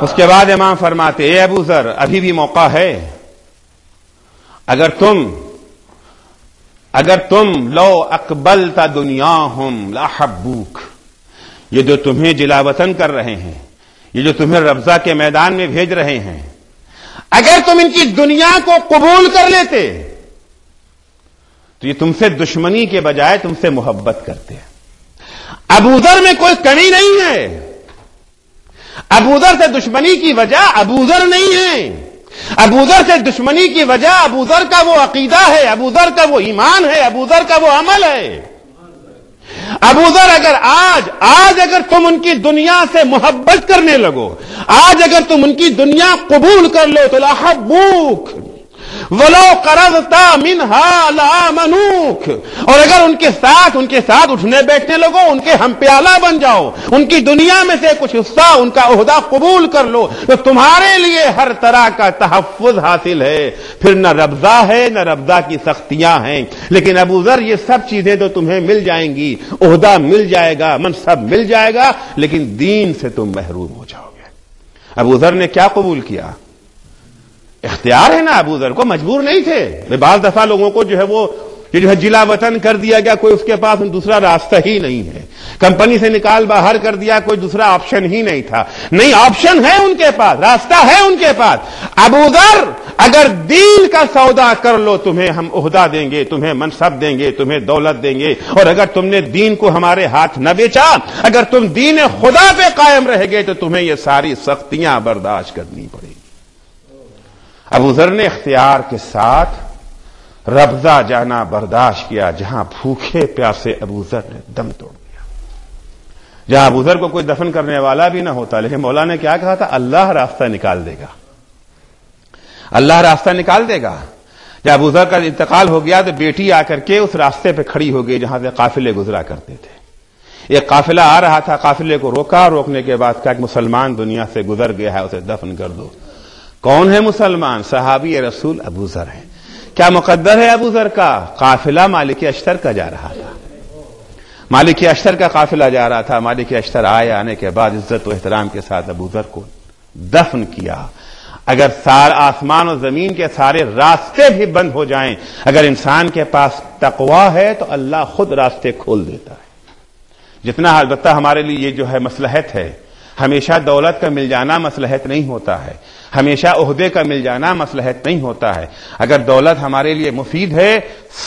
اس کے بعد امام فرماتے، اے ابو ذر، ابھی بھی موقع ہے، اگر تم لو اقبلت دنیاہم لاحبوک، یہ جو تمہیں جلا وطن کر رہے ہیں، یہ جو تمہیں ربضہ کے میدان میں بھیج رہے ہیں، اگر تم ان کی دنیا کو قبول کر لیتے تو یہ تم سے دشمنی کے بجائے تم سے محبت کرتے ہیں۔ ابو ذر میں کوئی کمی نہیں ہے، ابو ذر سے دشمنی کی وجہ ابو ذر نہیں ہے، ابو ذر سے دشمنی کی وجہ ابو ذر کا وہ عقیدہ ہے، ابو ذر کا وہ ایمان ہے، ابو ذر کا وہ عمل ہے۔ ابو ذر، اگر آج اگر تم ان کی دنیا سے محبت کرنے لگو، آج اگر تم ان کی دنیا قبول کر لو تو لاحبوک ولو قرضت منها لآمنوک، اور اگر ان کے ساتھ اٹھنے بیٹھنے لگو، ان کے ہم پیالہ بن جاؤ، ان کی دنیا میں سے کچھ حصہ، ان کا عہدہ قبول کر لو تو تمہارے لیے ہر طرح کا تحفظ حاصل ہے، پھر نہ ربضہ ہے نہ ربضہ کی سختیاں ہیں۔ لیکن ابو ذر، یہ سب چیزیں تو تمہیں مل جائیں گی، عہدہ مل جائے گا، منصب مل جائے گا، لیکن دین سے تم محروم ہو جاؤ گے۔ ابو ذر نے کیا قبول کیا؟ اختیار ہے نا، ابو ذر کو مجبور نہیں تھے۔ بعض دفعہ لوگوں کو یہ جو ہے جلا وطن کر دیا گیا، کوئی اس کے پاس دوسرا راستہ ہی نہیں ہے، کمپنی سے نکال باہر کر دیا، کوئی دوسرا آپشن ہی نہیں تھا۔ نہیں، آپشن ہے ان کے پاس، راستہ ہے ان کے پاس۔ ابو ذر، اگر دین کا سودا کر لو، تمہیں ہم عہدہ دیں گے، تمہیں منصب دیں گے، تمہیں دولت دیں گے، اور اگر تم نے دین کو ہمارے ہاتھ نہ بیچا، اگر تم دین خدا پہ قائم رہ گئے تو تمہیں یہ ساری سختیاں برداشت کرنی پڑے گی۔ ابو ذر نے اختیار کے ساتھ ربضہ جانا برداشت کیا، جہاں بھوکے پیاسے ابو ذر نے دم توڑ دیا، جہاں ابو ذر کو کوئی دفن کرنے والا بھی نہ ہوتا، لیکن مولا نے کیا کہا تھا؟ اللہ راستہ نکال دے گا، اللہ راستہ نکال دے گا۔ جب ابو ذر کا انتقال ہو گیا تو بیٹی آ کر کے اس راستے پہ کھڑی ہو گئی جہاں سے قافلے گزرا کرتے تھے۔ ایک قافلہ آ رہا تھا، قافلے کو روکا، روکنے کے بعد کہا کہ مسلمان دنیا سے گزر گیا ہے، اسے دفن کر دو۔ کون ہے مسلمان؟ صحابی رسول ابو ذر ہیں۔ کیا مقدر ہے ابو ذر کا؟ قافلہ مالک اشتر کا جا رہا تھا، مالک اشتر کا قافلہ جا رہا تھا۔ مالک اشتر آنے کے بعد عزت و احترام کے ساتھ ابو ذر کو دفن کیا۔ اگر آسمان و زمین کے سارے راستے بھی بند ہو جائیں، اگر انسان کے پاس تقویٰ ہے تو اللہ خود راستے کھول دیتا ہے۔ جتنا البتہ ہمارے لیے یہ جو ہے مصلحت ہے، ہمیشہ دولت کا مل جانا مصلحت نہیں ہوتا ہے، ہمیشہ عہدے کا مل جانا مصلحت نہیں ہوتا ہے۔ اگر دولت ہمارے لیے مفید ہے،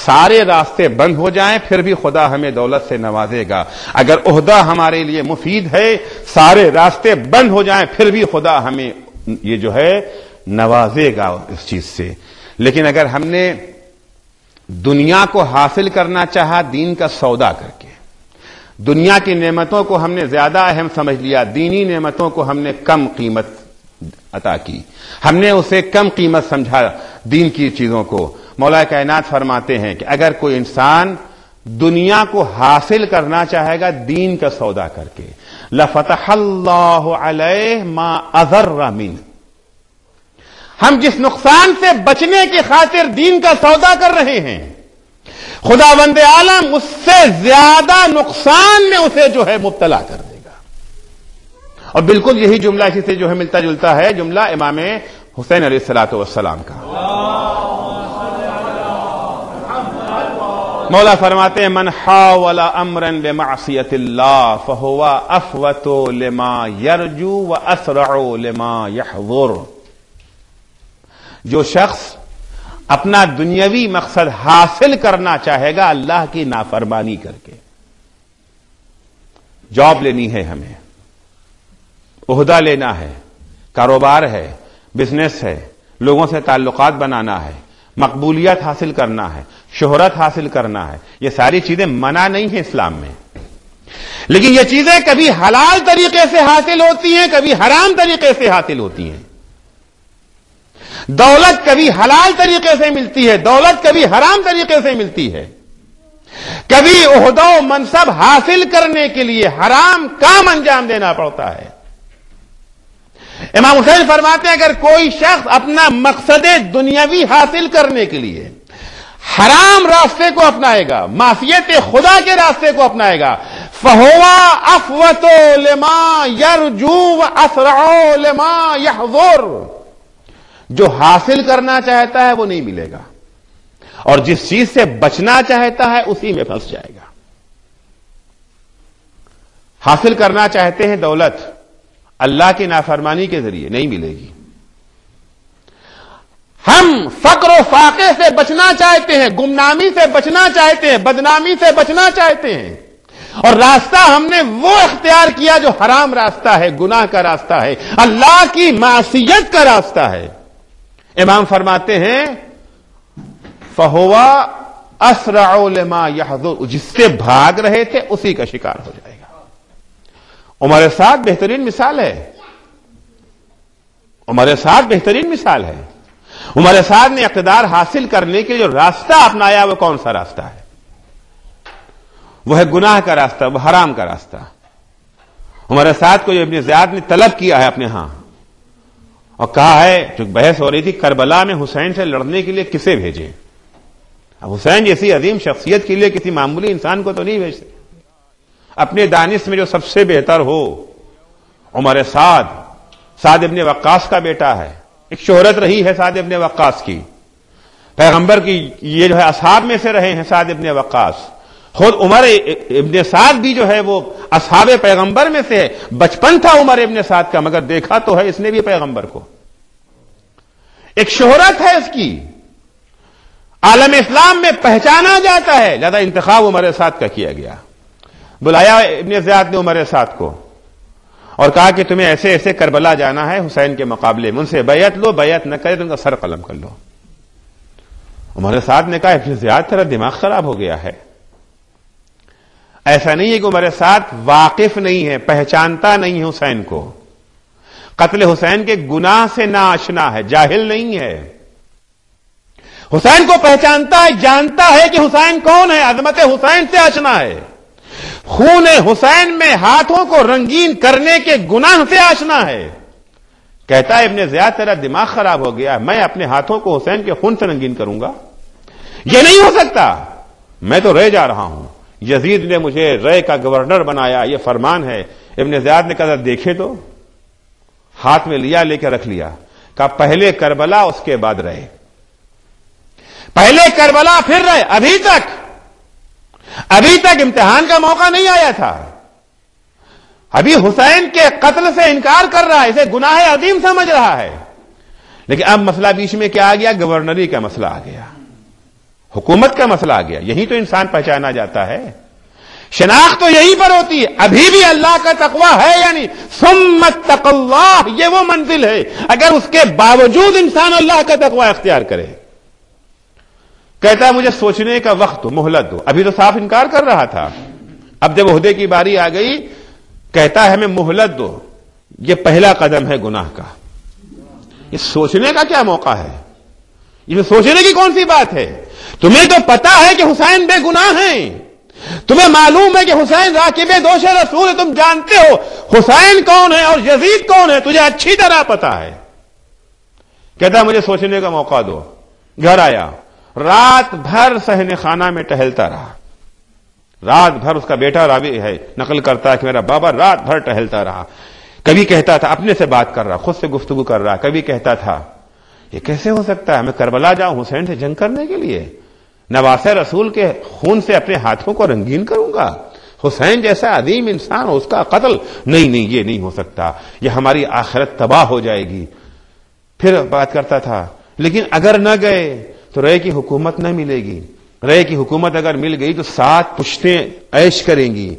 سارے راستے بند ہو جائیں پھر بھی خدا ہمیں دولت سے نوازے گا۔ اگر عہدہ ہمارے لیے مفید ہے، سارے راستے بند ہو جائیں پھر بھی خدا ہمیں یہ جو ہے نوازے گا اس چیز سے۔ لیکن اگر ہم نے دنیا کو حاصل کرنا چاہا دین کا سودا کر کے، دنیا کی نعمتوں کو ہم نے زیادہ اہم سمجھ لیا، دینی نعمتوں کو ہم نے کم قیمت عطا کی، ہم نے اسے کم قیمت سمجھا دین کی چیزوں کو۔ مولا کائنات فرماتے ہیں کہ اگر کوئی انسان دنیا کو حاصل کرنا چاہے گا دین کا سودا کر کے، لفتح اللہ علیہ ما اضر منہ، ہم جس نقصان سے بچنے کی خاطر دین کا سودا کر رہے ہیں، خداوند عالم اس سے زیادہ نقصان میں اسے جو ہے مبتلا کر دے گا۔ اور بالکل یہی جملہ اسی سے جو ہے ملتا جلتا ہے جملہ امام حسین علیہ الصلوۃ والسلام کا۔ مولا فرماتے ہیں من حاول امرا بمعصیت اللہ فہو افوت لما یرجو واسرع لما یحذر، جو شخص اپنا دنیاوی مقصد حاصل کرنا چاہے گا اللہ کی نافرمانی کر کے، جاب لینی ہے ہمیں، عہدہ لینا ہے، کاروبار ہے، بزنس ہے، لوگوں سے تعلقات بنانا ہے، مقبولیت حاصل کرنا ہے، شہرت حاصل کرنا ہے، یہ ساری چیزیں منع نہیں ہیں اسلام میں، لیکن یہ چیزیں کبھی حلال طریقے سے حاصل ہوتی ہیں، کبھی حرام طریقے سے حاصل ہوتی ہیں۔ دولت کبھی حلال طریقے سے ملتی ہے، دولت کبھی حرام طریقے سے ملتی ہے۔ کبھی عہدہ و منصب حاصل کرنے کے لیے حرام کام انجام دینا پڑتا ہے۔ امام حسین فرماتے ہیں اگر کوئی شخص اپنا مقصد دنیاوی حاصل کرنے کے لیے حرام راستے کو اپنائے گا، معصیت خدا کے راستے کو اپنائے گا، فَهُوَ أَفْوَتُ لِمَا يَرْجُو وَأَسْرَعُ لِمَا يَحْذُرُ، جو حاصل کرنا چاہتا ہے وہ نہیں ملے گا، اور جس چیز سے بچنا چاہتا ہے اسی میں پھنس جائے گا۔ حاصل کرنا چاہتے ہیں دولت، اللہ کی نافرمانی کے ذریعے نہیں ملے گی۔ ہم فقر و فاقے سے بچنا چاہتے ہیں، گمنامی سے بچنا چاہتے ہیں، بدنامی سے بچنا چاہتے ہیں، اور راستہ ہم نے وہ اختیار کیا جو حرام راستہ ہے، گناہ کا راستہ ہے، اللہ کی معصیت کا راستہ ہے۔ امام فرماتے ہیں فَهُوَ أَسْرَعُ لِمَا يَحْذُرُ، جس سے بھاگ رہے تھے اسی کا شکار ہو جائے گا۔ عمر سعد بہترین مثال ہے، عمر سعد بہترین مثال ہے۔ عمر سعد نے اقتدار حاصل کرنے کے جو راستہ اپنایا وہ کون سا راستہ ہے؟ وہ ہے گناہ کا راستہ، وہ حرام کا راستہ۔ عمر سعد کو جو ابن زیاد نے طلب کیا ہے اپنے ہاں اور کہا ہے، جو بحث ہو رہی تھی کربلا میں حسین سے لڑنے کے لیے کسے بھیجیں؟ اب حسین جیسی عظیم شخصیت کے لیے کسی معمولی انسان کو تو نہیں بھیج سکتے، اپنے دانش میں جو سب سے بہتر ہو۔ عمر سعد ابن وقاص کا بیٹا ہے، ایک شہرت رہی ہے سعد ابن وقاص کی، پیغمبر کی یہ جو ہے اصحاب میں سے رہے ہیں سعد ابن وقاص۔ خود عمر ابن سعد بھی جو ہے وہ اصحاب پیغمبر میں سے ہے، بچپن تھا عمر ابن سعد کا مگر دیکھا تو ہے اس نے بھی پیغمبر کو، ایک شہرت ہے اس کی، عالم اسلام میں پہچانا جاتا ہے، لہذا انتخاب عمر سعد کا کیا گیا۔ بلایا ابن زیاد نے عمر سعد کو اور کہا کہ تمہیں ایسے ایسے کربلا جانا ہے حسین کے مقابلے میں، ان سے بیعت لو، بیعت نہ کرے تو ان کا سر قلم کر لو۔ عمر سعد نے کہا ابن زیاد تیرا دماغ خراب ہو گیا ہے، ایسا نہیں ہے کہ عمر سعد واقف نہیں ہے، پہچانتا نہیں ہے حسین کو، قتل حسین کے گناہ سے ناآشنا ہے، جاہل نہیں ہے، حسین کو پہچانتا ہے، جانتا ہے کہ حسین کون ہے، عظمت حسین سے آشنا ہے، خون حسین میں ہاتھوں کو رنگین کرنے کے گناہ سے آشنا ہے۔ کہتا ہے ابن زیاد تیرا دماغ خراب ہو گیا، میں اپنے ہاتھوں کو حسین کے خون سے رنگین کروں گا؟ یہ نہیں ہو سکتا، میں تو رہ جا رہا ہوں، یزید نے مجھے رے کا گورنر بنایا، یہ فرمان ہے۔ ابن زیاد نے کہا دیکھے تو، ہاتھ میں لیا، لے کے رکھ لیا، کہا پہلے کربلا اس کے بعد رہے، پہلے کربلا پھر رہے، ابھی تک امتحان کا موقع نہیں آیا تھا، ابھی حسین کے قتل سے انکار کر رہا ہے، اسے گناہ عظیم سمجھ رہا ہے، لیکن اب مسئلہ بیچ میں کیا آ گیا؟ گورنری کا مسئلہ آ گیا، حکومت کا مسئلہ آ گیا۔ یہی تو انسان پہچانا جاتا ہے، شناخت تو یہیں پر ہوتی ہے۔ ابھی بھی اللہ کا تقوی ہے یعنی ثم اتقوا اللہ، یہ وہ منزل ہے اگر اس کے باوجود انسان اللہ کا تقوی اختیار کرے۔ کہتا ہے مجھے سوچنے کا وقت مہلت دو، ابھی تو صاف انکار کر رہا تھا، اب جب عہدے کی باری آ گئی کہتا ہے ہمیں مہلت دو، یہ پہلا قدم ہے گناہ کا۔ یہ سوچنے کا کیا موقع ہے؟ یہ سوچنے کی کون سی بات ہے؟ تمہیں تو پتا ہے کہ حسین بے گناہ ہیں، تمہیں معلوم ہے کہ حسین راکب دوش رسول ہے، تم جانتے ہو حسین کون ہے اور یزید کون ہے، تجھے اچھی طرح پتا ہے۔ کہتا ہے مجھے سوچنے کا موقع دو۔ گھر آیا، رات بھر صحن خانہ میں ٹہلتا رہا، رات بھر، اس کا بیٹا راوی ہے نقل کرتا ہے کہ میرا بابا رات بھر ٹہلتا رہا، کبھی کہتا تھا اپنے سے بات کر رہا، خود سے گفتگو کر رہا، کبھی کہتا تھا یہ کیسے ہو سکتا ہے میں کربلا جاؤں حسین سے جنگ کرنے کے لیے، نواسہ رسول کے خون سے اپنے ہاتھوں کو رنگین کروں گا، حسین جیسا عظیم انسان اس کا قتل، نہیں یہ نہیں ہو سکتا، یہ ہماری آخرت تباہ ہو جائے گی۔ پھر بات کرتا تھا لیکن اگر نہ گئے تو رے کی حکومت نہ ملے گی، رے کی حکومت اگر مل گئی تو 7 پشتیں عیش کریں گی،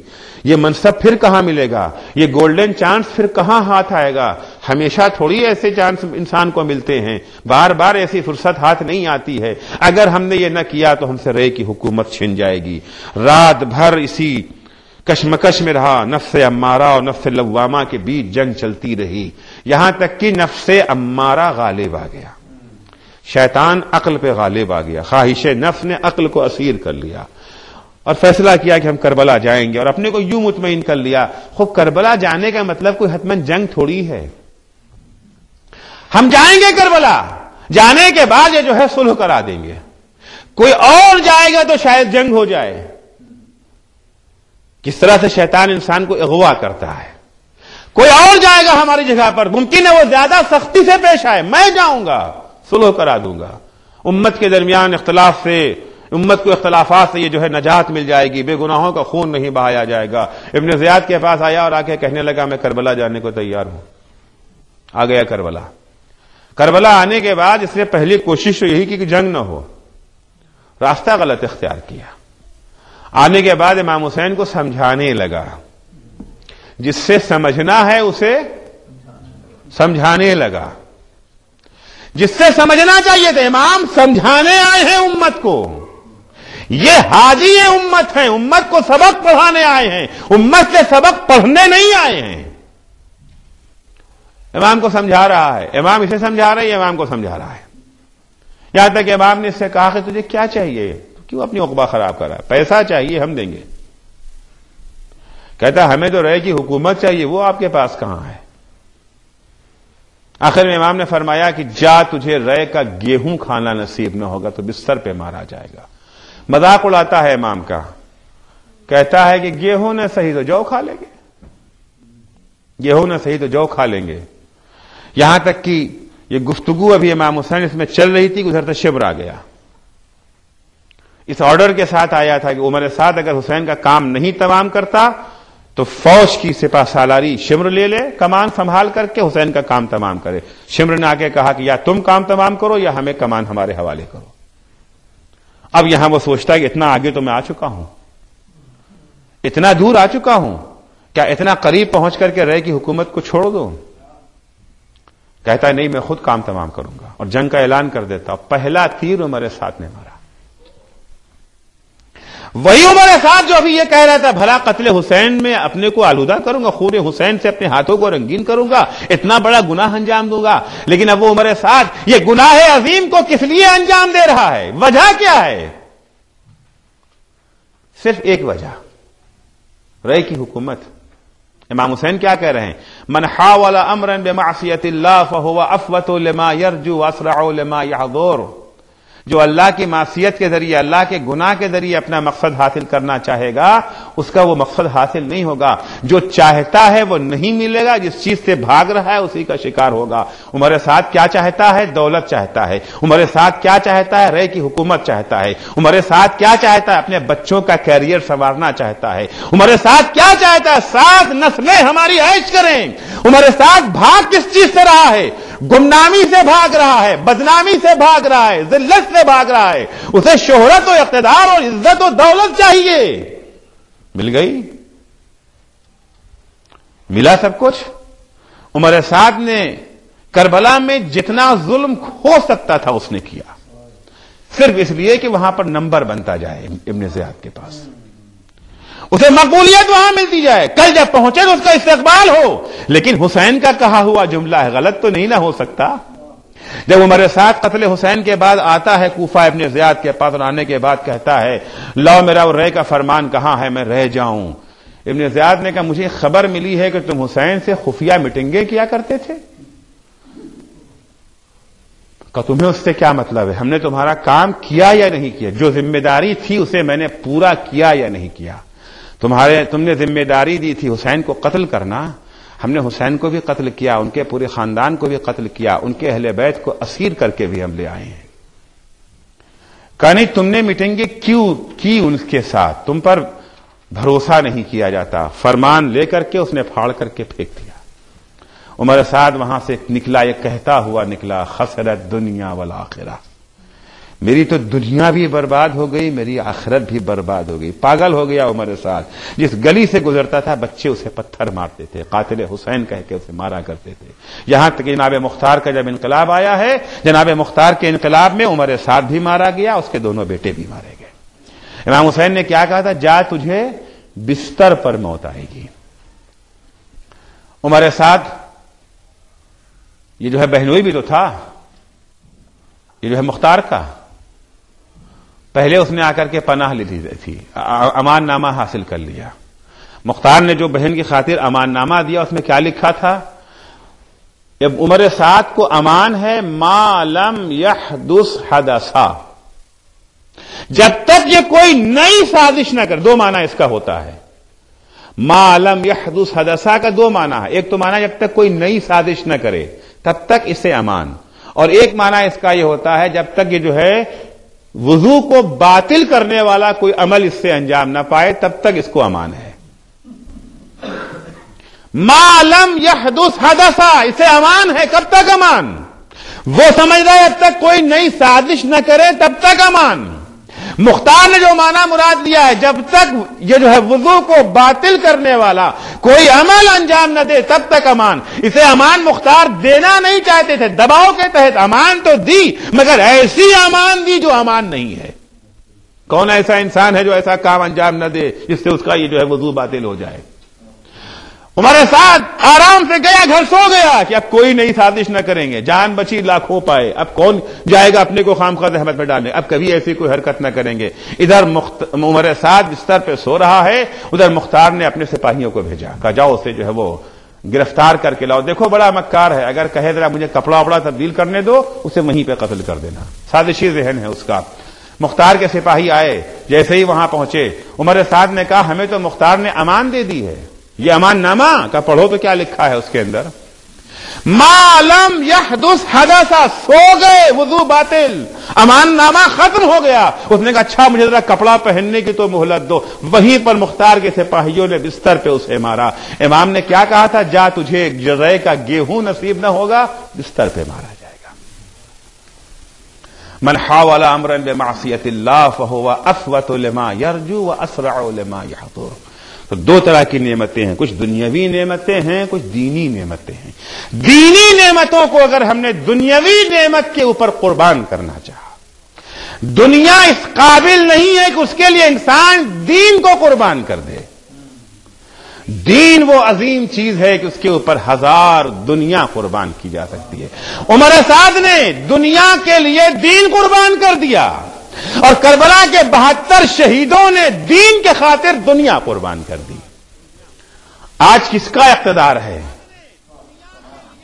یہ منصب پھر کہاں ملے گا؟ یہ گولڈن چانس پھر کہاں ہاتھ آئے گا؟ ہمیشہ تھوڑی ایسے چانس انسان کو ملتے ہیں، بار بار ایسی فرصت ہاتھ نہیں آتی ہے۔ اگر ہم نے یہ نہ کیا تو ہم سے رے کی حکومت چھن جائے گی۔ رات بھر اسی کشمکش میں رہا، نفس امارہ اور نفس لوامہ کے بیچ جنگ چلتی رہی، یہاں تک کہ نفس امارہ غالب آ گیا، شیطان عقل پہ غالب آ گیا، خواہش نفس نے عقل کو اسیر کر لیا اور فیصلہ کیا کہ ہم کربلا جائیں گے، اور اپنے کو یوں مطمئن کر لیا خود کربلا جانے کا مطلب کوئی حتمن جنگ تھوڑی ہے، ہم جائیں گے کربلا، جانے کے بعد یہ جو ہے صلح کرا دیں گے، کوئی اور جائے گا تو شاید جنگ ہو جائے۔ کس طرح سے شیطان انسان کو اغوا کرتا ہے، کوئی اور جائے گا ہماری جگہ پر، ممکن ہے وہ زیادہ سختی سے پیش آئے، میں جاؤں گا، صلح کرا دوں گا، امت کے درمیان اختلاف سے، امت کو اختلافات سے یہ جو ہے نجات مل جائے گی، بے گناہوں کا خون نہیں بہایا جائے گا۔ ابن زیاد کے پاس آیا اور آ کے کہنے لگا میں کربلا جانے کو تیار ہوں۔ آ گیا کربلا۔ کربلا آنے کے بعد اس نے پہلی کوشش تو یہی کی کہ جنگ نہ ہو، راستہ غلط اختیار کیا۔ آنے کے بعد امام حسین کو سمجھانے لگا، جس سے سمجھنا ہے اسے سمجھانے لگا، جس سے سمجھنا چاہیے تھا، امام سمجھانے آئے ہیں امت کو، یہ حاجی امت ہیں، امت کو سبق پڑھانے آئے ہیں، امت سے سبق پڑھنے نہیں آئے ہیں۔ امام کو سمجھا رہا ہے، امام اسے سمجھا رہا ہے، یہ امام کو سمجھا رہا ہے، یہاں تک کہ امام نے اس سے کہا کہ تجھے کیا چاہیے، کیوں اپنی عقبہ خراب کر رہا ہے؟ پیسہ چاہیے ہم دیں گے۔ کہتا ہمیں تو رے کی حکومت چاہیے، وہ آپ کے پاس کہاں ہے؟ آخر میں امام نے فرمایا کہ جا، تجھے رے کا گیہوں کھانا نصیب نہ ہوگا تو بستر پہ مارا جائے گا۔ مذاق اڑاتا ہے امام کا، کہتا ہے کہ گیہوں نہ صحیح تو جو کھا لیں گے، گیہوں نہ صحیح تو جو کھا لیں گے۔ یہاں تک کہ یہ گفتگو ابھی امام حسین اس میں چل رہی تھی کہ ادھر سے شبر آ گیا، اس آرڈر کے ساتھ آیا تھا کہ عمر سعد اگر حسین کا کام نہیں تمام کرتا تو فوج کی سپہ سالاری شمر لے لے، کمان سنبھال کر کے حسین کا کام تمام کرے۔ شمر نے آ کے کہا کہ یا تم کام تمام کرو یا ہمیں کمان ہمارے حوالے کرو۔ اب یہاں وہ سوچتا ہے کہ اتنا آگے تو میں آ چکا ہوں، اتنا دور آ چکا ہوں، کیا اتنا قریب پہنچ کر کے رے کی حکومت کو چھوڑ دو؟ کہتا ہے نہیں، میں خود کام تمام کروں گا اور جنگ کا اعلان کر دیتا ہوں۔ پہلا تیر عمر سعد نے مارا، وہی عمر سعد جو ابھی یہ کہہ رہا تھا بھلا قتل حسین میں اپنے کو آلودہ کروں گا، خون حسین سے اپنے ہاتھوں کو رنگین کروں گا، اتنا بڑا گناہ انجام دوں گا، لیکن اب وہ عمر سعد یہ گناہ عظیم کو کس لیے انجام دے رہا ہے؟ وجہ کیا ہے؟ صرف ایک وجہ، رے کی حکومت۔ امام حسین کیا کہہ رہے ہیں؟ من حاول امرا بمعصیت اللہ فهو افوت لما يرجو واسرع لما يحضر۔ جو اللہ کی معصیت کے ذریعے، اللہ کے گناہ کے ذریعے اپنا مقصد حاصل کرنا چاہے گا، اس کا وہ مقصد حاصل نہیں ہوگا۔ جو چاہتا ہے وہ نہیں ملے گا، جس چیز سے بھاگ رہا ہے اسی کا شکار ہوگا۔ عمر سعد کیا چاہتا ہے؟ دولت چاہتا ہے۔ عمر سعد کیا چاہتا ہے؟ رے کی حکومت چاہتا ہے۔ عمر سعد کیا چاہتا ہے؟ اپنے بچوں کا کیریئر سنوارنا چاہتا ہے۔ عمر سعد کیا چاہتا ہے؟ 7 نسلیں ہماری عیش کریں۔ عمر سعد بھاگ کس چیز سے رہا ہے؟ گمنامی سے بھاگ رہا ہے، بدنامی سے بھاگ رہا ہے، ذلت سے بھاگ رہا ہے۔ اسے شہرت و اقتدار اور عزت و دولت چاہیے، مل گئی، ملا سب کچھ۔ عمر سعد نے کربلا میں جتنا ظلم ہو سکتا تھا اس نے کیا، صرف اس لیے کہ وہاں پر نمبر بنتا جائے ابن زیاد کے پاس، اسے مقبولیت وہاں ملتی جائے، کل جب پہنچے تو اس کا استقبال ہو۔ لیکن حسین کا کہا ہوا جملہ ہے، غلط تو نہیں نہ ہو سکتا۔ جب عمر سعد قتل حسین کے بعد آتا ہے کوفہ ابن زیاد کے پاس، اور آنے کے بعد کہتا ہے لو میرا رے کا فرمان کہاں ہے، میں رہ جاؤں۔ ابن زیاد نے کہا مجھے خبر ملی ہے کہ تم حسین سے خفیہ میٹنگیں کیا کرتے تھے۔ کہ تمہیں اس سے کیا مطلب ہے؟ ہم نے تمہارا کام کیا یا نہیں کیا؟ جو ذمہ داری تھی اسے میں نے پورا کیا یا نہیں کیا؟ تم نے ذمہ داری دی تھی حسین کو قتل کرنا، ہم نے حسین کو بھی قتل کیا، ان کے پورے خاندان کو بھی قتل کیا، ان کے اہل بیت کو اسیر کر کے بھی ہم لے آئے ہیں۔ کہ نہیں تم نے میٹنگیں کیوں کی ان کے ساتھ؟ تم پر بھروسہ نہیں کیا جاتا۔ فرمان لے کر کے اس نے پھاڑ کر کے پھینک دیا۔ عمر سعد وہاں سے نکلا، یہ کہتا ہوا نکلا خسرت دنیا والآخرہ، میری تو دنیا بھی برباد ہو گئی، میری آخرت بھی برباد ہو گئی. پاگل ہو گیا عمر سعد. جس گلی سے گزرتا تھا بچے اسے پتھر مارتے تھے، قاتل حسین کہہ کے اسے مارا کرتے تھے. یہاں تک جناب مختار کا جب انقلاب آیا ہے، جناب مختار کے انقلاب میں عمر سعد بھی مارا گیا، اس کے دونوں بیٹے بھی مارے گئے. امام حسین نے کیا کہا تھا؟ جا تجھے بستر پر موت آئے گی. عمر سعد یہ جو ہے بہنوئی بھی تو تھا، یہ جو ہے مختار کا. پہلے اس نے آ کر کے پناہ لی تھی، امان نامہ حاصل کر لیا. مختار نے جو بہن کی خاطر امان نامہ دیا اس میں کیا لکھا تھا؟ اب عمر سعد کو امان ہے ما لم یحدث حدثا، جب تک یہ کوئی نئی سازش نہ کرے. دو معنی اس کا ہوتا ہے. ما لم یحدث حدثا کا دو معنی ہے. ایک تو معنی جب تک کوئی نئی سازش نہ کرے تب تک اسے امان، اور ایک معنی اس کا یہ ہوتا ہے جب تک یہ جو ہے وضو کو باطل کرنے والا کوئی عمل اس سے انجام نہ پائے تب تک اس کو امان ہے. ما لم یحدث حدثا، اسے امان ہے. کب تک امان؟ وہ سمجھ رہا ہے جب تک کوئی نئی سازش نہ کرے تب تک امان. مختار نے جو معنی مراد لیا ہے جب تک یہ جو ہے وضو کو باطل کرنے والا کوئی عمل انجام نہ دے تب تک امان. اسے امان مختار دینا نہیں چاہتے تھے، دباؤ کے تحت امان تو دی مگر ایسی امان دی جو امان نہیں ہے. کون ایسا انسان ہے جو ایسا کام انجام نہ دے جس سے اس کا یہ جو ہے وضو باطل ہو جائے؟ عمر سعد آرام سے گیا، گھر سو گیا کہ اب کوئی نئی سازش نہ کریں گے، جان بچی لاکھوں پائے. اب کون جائے گا اپنے کو خامخواہ زحمت میں ڈالنے؟ اب کبھی ایسی کوئی حرکت نہ کریں گے. ادھر عمر سعد بستر پہ سو رہا ہے، ادھر مختار نے اپنے سپاہیوں کو بھیجا، کہا جاؤ اسے جو ہے وہ گرفتار کر کے لاؤ. دیکھو بڑا مکار ہے، اگر کہے ذرا مجھے کپڑا وپڑا تبدیل کرنے دو اسے وہیں پہ قتل کر دینا. سازشی ذہن ہے اس کا. مختار کے سپاہی آئے، جیسے ہی وہاں پہنچے عمر سعد نے کہا ہمیں تو مختار نے امان دے دی ہے. یہ امان نامہ کا پڑھو تو کیا لکھا ہے اس کے اندر؟ ما لم یحدث حدثا، سو گئے وضو باطل، امان نامہ ختم ہو گیا. اس نے کہا اچھا مجھے ذرا کپڑا پہننے کی تو مہلت دو. وہیں پر مختار کے سپاہیوں نے بستر پہ اسے مارا. امام نے کیا کہا تھا؟ جا تجھے جزائے کا گیہوں نصیب نہ ہوگا، بستر پہ مارا جائے گا. من حاول امرا بمعصیت اللہ فهو اثبت لما یرجو واسرع لما یحضر. تو دو طرح کی نعمتیں ہیں، کچھ دنیاوی نعمتیں ہیں، کچھ دینی نعمتیں ہیں. دینی نعمتوں کو اگر ہم نے دنیاوی نعمت کے اوپر قربان کرنا چاہا، دنیا اس قابل نہیں ہے کہ اس کے لیے انسان دین کو قربان کر دے. دین وہ عظیم چیز ہے کہ اس کے اوپر ہزار دنیا قربان کی جا سکتی ہے. عمر سعد نے دنیا کے لیے دین قربان کر دیا، اور کربلا کے 72 شہیدوں نے دین کے خاطر دنیا قربان کر دی. آج کس کا اقتدار ہے؟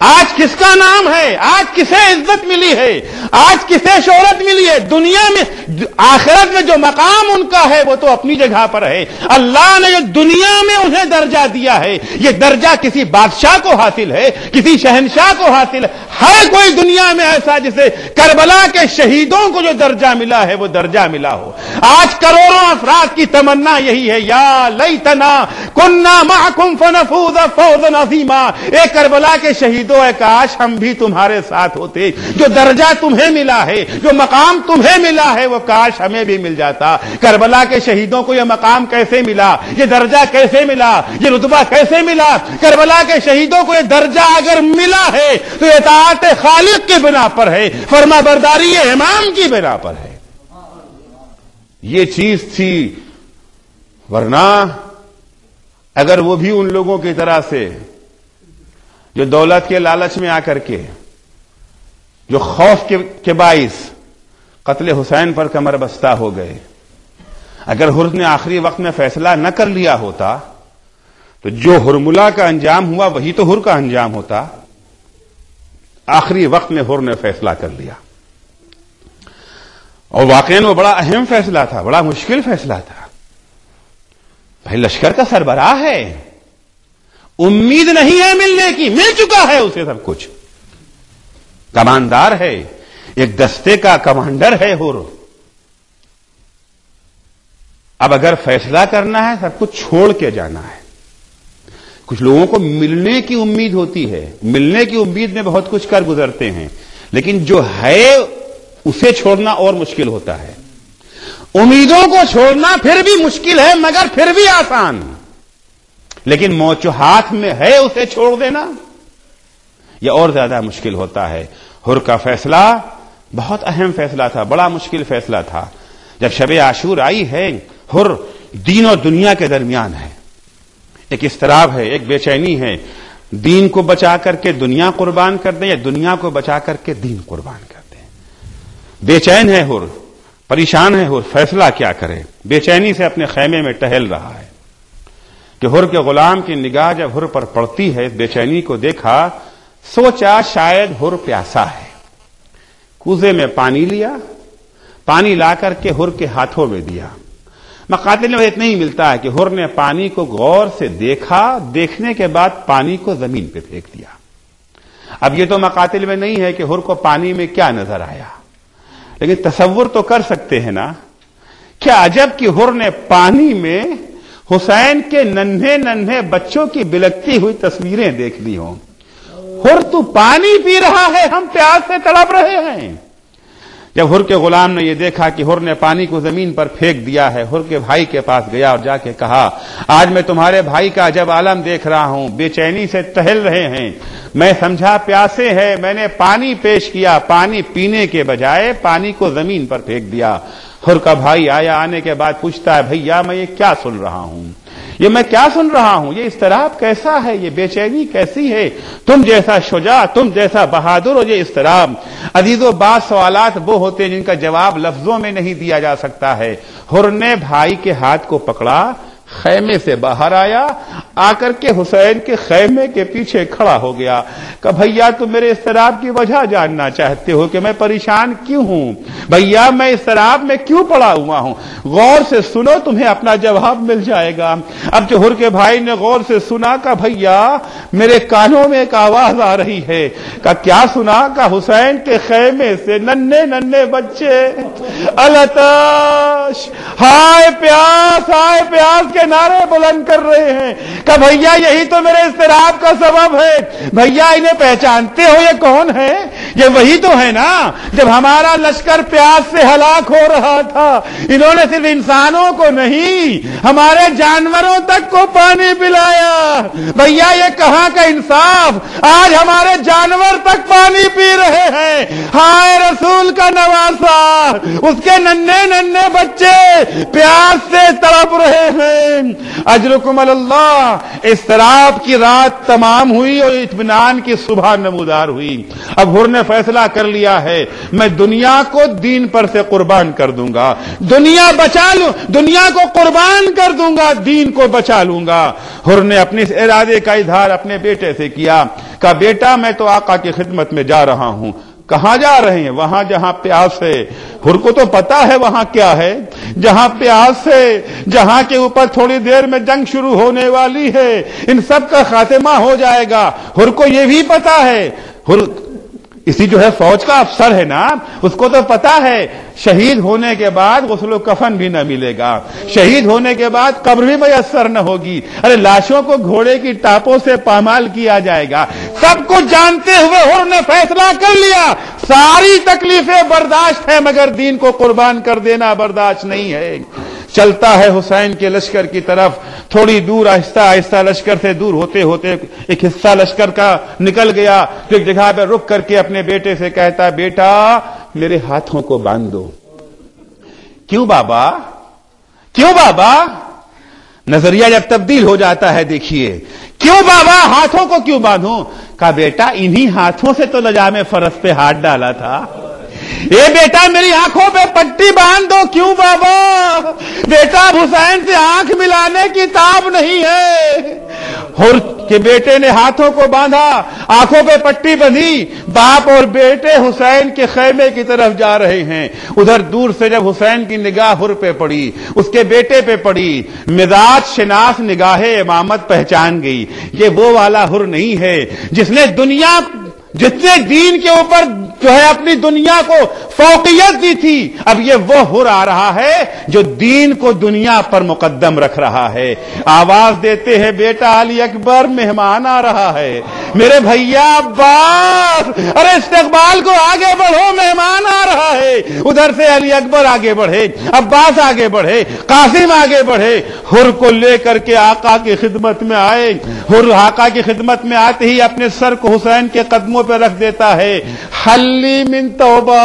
آج کس کا نام ہے؟ آج کسے عزت ملی ہے؟ آج کسے شہرت ملی ہے؟ دنیا میں آخرت میں جو مقام ان کا ہے وہ تو اپنی جگہ پر ہے. اللہ نے جو دنیا میں انہیں درجہ دیا ہے یہ درجہ کسی بادشاہ کو حاصل ہے، کسی شہنشاہ کو حاصل ہے. ہر کوئی دنیا میں ایسا جسے کربلا کے شہیدوں کو جو درجہ ملا ہے وہ درجہ ملا ہو. آج کروڑوں افراد کی تمنا یہی ہے، یا لیتنا کننا معکم فنفوز فوزا عظیما. اے کربلا کے شہیدوں، اے کاش ہم بھی تمہارے ساتھ ہوتے. جو درجہ تمہیں ملا ہے، جو مقام تمہیں ملا ہے وہ کاش ہمیں بھی مل جاتا. کربلا کے شہیدوں کو یہ مقام کیسے ملا، یہ درجہ کیسے ملا، یہ رتبہ کیسے ملا؟ کربلا کے شہیدوں کو یہ درجہ اگر ملا ہے تو اطاعت خالق کی بنا پر ہے، فرما برداری امام کی بنا پر ہے. یہ چیز تھی. ورنہ اگر وہ بھی ان لوگوں کی طرح سے جو دولت کے لالچ میں آ کر کے، جو خوف کے باعث قتل حسین پر کمر بستہ ہو گئے، اگر حر نے آخری وقت میں فیصلہ نہ کر لیا ہوتا تو جو حرملہ کا انجام ہوا وہی تو حر کا انجام ہوتا. آخری وقت میں حر نے فیصلہ کر لیا، اور واقعاً وہ بڑا اہم فیصلہ تھا، بڑا مشکل فیصلہ تھا. بھائی لشکر کا سربراہ ہے، امید نہیں ہے ملنے کی، مل چکا ہے اسے سب کچھ. کماندار ہے، ایک دستے کا کمانڈر ہے حر. اب اگر فیصلہ کرنا ہے سب کچھ چھوڑ کے جانا ہے. کچھ لوگوں کو ملنے کی امید ہوتی ہے، ملنے کی امید میں بہت کچھ کر گزرتے ہیں، لیکن جو ہے اسے چھوڑنا اور مشکل ہوتا ہے. امیدوں کو چھوڑنا پھر بھی مشکل ہے مگر پھر بھی آسان. لیکن موت جو ہاتھ میں ہے اسے چھوڑ دینا یہ اور زیادہ مشکل ہوتا ہے. حر کا فیصلہ بہت اہم فیصلہ تھا, بڑا مشکل فیصلہ تھا. جب شب عاشور آئی ہے, حر دین اور دنیا کے درمیان ہے. ایک اضطراب ہے, ایک بے چینی ہے. دین کو بچا کر کے دنیا قربان کر دیں یا دنیا کو بچا کر کے دین قربان کر دیں. بے چین ہے حر, پریشان ہے حر, فیصلہ کیا کرے. بے چینی سے اپنے خیمے میں ٹہل رہا ہے کہ حر کے غلام کی نگاہ جب حر پر پڑتی ہے, بے چینی کو دیکھا, سوچا شاید حر پیاسا ہے. کوزے میں پانی لیا, پانی لا کر کے حر کے ہاتھوں میں دیا. مقاتل میں اتنا ہی ملتا ہے کہ حر نے پانی کو غور سے دیکھا, دیکھنے کے بعد پانی کو زمین پہ پھینک دیا. اب یہ تو مقاتل میں نہیں ہے کہ حر کو پانی میں کیا نظر آیا, لیکن تصور تو کر سکتے ہیں نا. کیا عجب کہ حر نے پانی میں حسین کے ننھے ننھے بچوں کی بلکتی ہوئی تصویریں دیکھ لی ہوں. حر تو پانی پی رہا ہے, ہم پیاس سے تڑپ رہے ہیں. جب حر کے غلام نے یہ دیکھا کہ حر نے پانی کو زمین پر پھینک دیا ہے, حر کے بھائی کے پاس گیا اور جا کے کہا, آج میں تمہارے بھائی کا عجب عالم دیکھ رہا ہوں, بے چینی سے ٹہل رہے ہیں. میں سمجھا پیاسے ہیں, میں نے پانی پیش کیا, پانی پینے کے بجائے پانی کو زمین پر پھینک دیا. حر کا بھائی آیا, آنے کے بعد پوچھتا ہے, بھیا میں یہ کیا سن رہا ہوں, یہ میں کیا سن رہا ہوں, یہ اضطراب کیسا ہے, یہ بے چینی کیسی ہے. تم جیسا شجاع, تم جیسا بہادر ہو, یہ اضطراب. عزیزو, بعض سوالات وہ ہوتے ہیں جن کا جواب لفظوں میں نہیں دیا جا سکتا ہے. حر نے بھائی کے ہاتھ کو پکڑا, خیمے سے باہر آیا, آ کر کے حسین کے خیمے کے پیچھے کھڑا ہو گیا. کہ بھیا تم میرے اضطراب کی وجہ جاننا چاہتے ہو کہ میں پریشان کیوں ہوں, بھیا میں اضطراب میں کیوں پڑا ہوا ہوں, غور سے سنو, تمہیں اپنا جواب مل جائے گا. اب جو حر کے بھائی نے غور سے سنا کہ بھیا میرے کانوں میں ایک آواز آ رہی ہے. کہ کیا سنا؟ کہ حسین کے خیمے سے ننھے ننھے بچے الاتش, ہائے پیاس, ہائے پیاس کے نعرے بلند کر رہے ہیں. کہ بھیا یہی تو میرے اضطراب کا سبب ہے. بھیا انہیں پہچانتے ہو, یہ کون ہے؟ یہ وہی تو ہے نا جب ہمارا لشکر پیاس سے ہلاک ہو رہا تھا, انہوں نے صرف انسانوں کو نہیں ہمارے جانوروں تک کو پانی پلایا. بھیا یہ کہاں کا انصاف, آج ہمارے جانور تک پانی پی رہے ہیں. ہائے رسول کا نواسا, اس کے ننھے ننھے بچے پیاس سے تڑپ رہے ہیں. اجرکم اللہ. اضطراب کی رات تمام ہوئی اور اطمینان کی صبح نمودار ہوئی. اب حر نے فیصلہ کر لیا ہے, میں دنیا کو دین پر سے قربان کر دوں گا, دنیا بچا لوں, دنیا کو قربان کر دوں گا, دین کو بچا لوں گا. حر نے اپنے ارادے کا اظہار اپنے بیٹے سے کیا. کہا بیٹا میں تو آقا کی خدمت میں جا رہا ہوں. کہاں جا رہے ہیں؟ وہاں جہاں پیاس ہے. حر کو تو پتا ہے وہاں کیا ہے, جہاں پیاس ہے, جہاں کے اوپر تھوڑی دیر میں جنگ شروع ہونے والی ہے, ان سب کا خاتمہ ہو جائے گا. حر کو یہ بھی پتا ہے, حر اسی جو ہے فوج کا افسر ہے نا, اس کو تو پتا ہے شہید ہونے کے بعد غسل و کفن بھی نہ ملے گا, شہید ہونے کے بعد قبر بھی میسر نہ ہوگی. ارے لاشوں کو گھوڑے کی ٹاپوں سے پامال کیا جائے گا. سب کچھ جانتے ہوئے حر نے فیصلہ کر لیا, ساری تکلیفیں برداشت ہیں مگر دین کو قربان کر دینا برداشت نہیں ہے. چلتا ہے حسین کے لشکر کی طرف, تھوڑی دور آہستہ آہستہ لشکر سے دور ہوتے ہوتے ایک حصہ لشکر کا نکل گیا. ایک جگہ پہ رک کر کے اپنے بیٹے سے کہتا ہے, بیٹا میرے ہاتھوں کو باندھ دو. کیوں بابا, کیوں بابا؟ نظریہ جب تبدیل ہو جاتا ہے دیکھیے, کیوں بابا ہاتھوں کو کیوں باندھوں؟ کہا بیٹا انہی ہاتھوں سے تو لجام فرس پہ ہاتھ ڈالا تھا. اے بیٹا میری آنکھوں پہ پٹی باندھ دو. کیوں بابا؟ بیٹا حسین سے آنکھ ملانے کی تاب نہیں ہے. حر کے بیٹے نے ہاتھوں کو باندھا, آنکھوں پہ پٹی بندھی. باپ اور بیٹے حسین کے خیمے کی طرف جا رہے ہیں. ادھر دور سے جب حسین کی نگاہ حر پہ پڑی, اس کے بیٹے پہ پڑی, مزاج شناس نگاہ امامت پہچان گئی. یہ وہ والا حر نہیں ہے جس نے دین کے اوپر جو ہے اپنی دنیا کو فوقیت دی تھی. اب یہ وہ حر آ رہا ہے جو دین کو دنیا پر مقدم رکھ رہا ہے. آواز دیتے ہیں بیٹا علی اکبر مہمان آ رہا ہے, میرے بھیا عباس، ارے استقبال کو آگے بڑھو، مہمان آ رہا ہے۔ ادھر سے علی اکبر آگے بڑھے، عباس آگے بڑھے، قاسم آگے بڑھے، حر کو لے کر کے آقا کی خدمت میں آئے۔ حر آقا کی خدمت میں آتے ہی اپنے سر کو حسین کے قدموں پہ رکھ دیتا ہے۔ حلی من توبہ،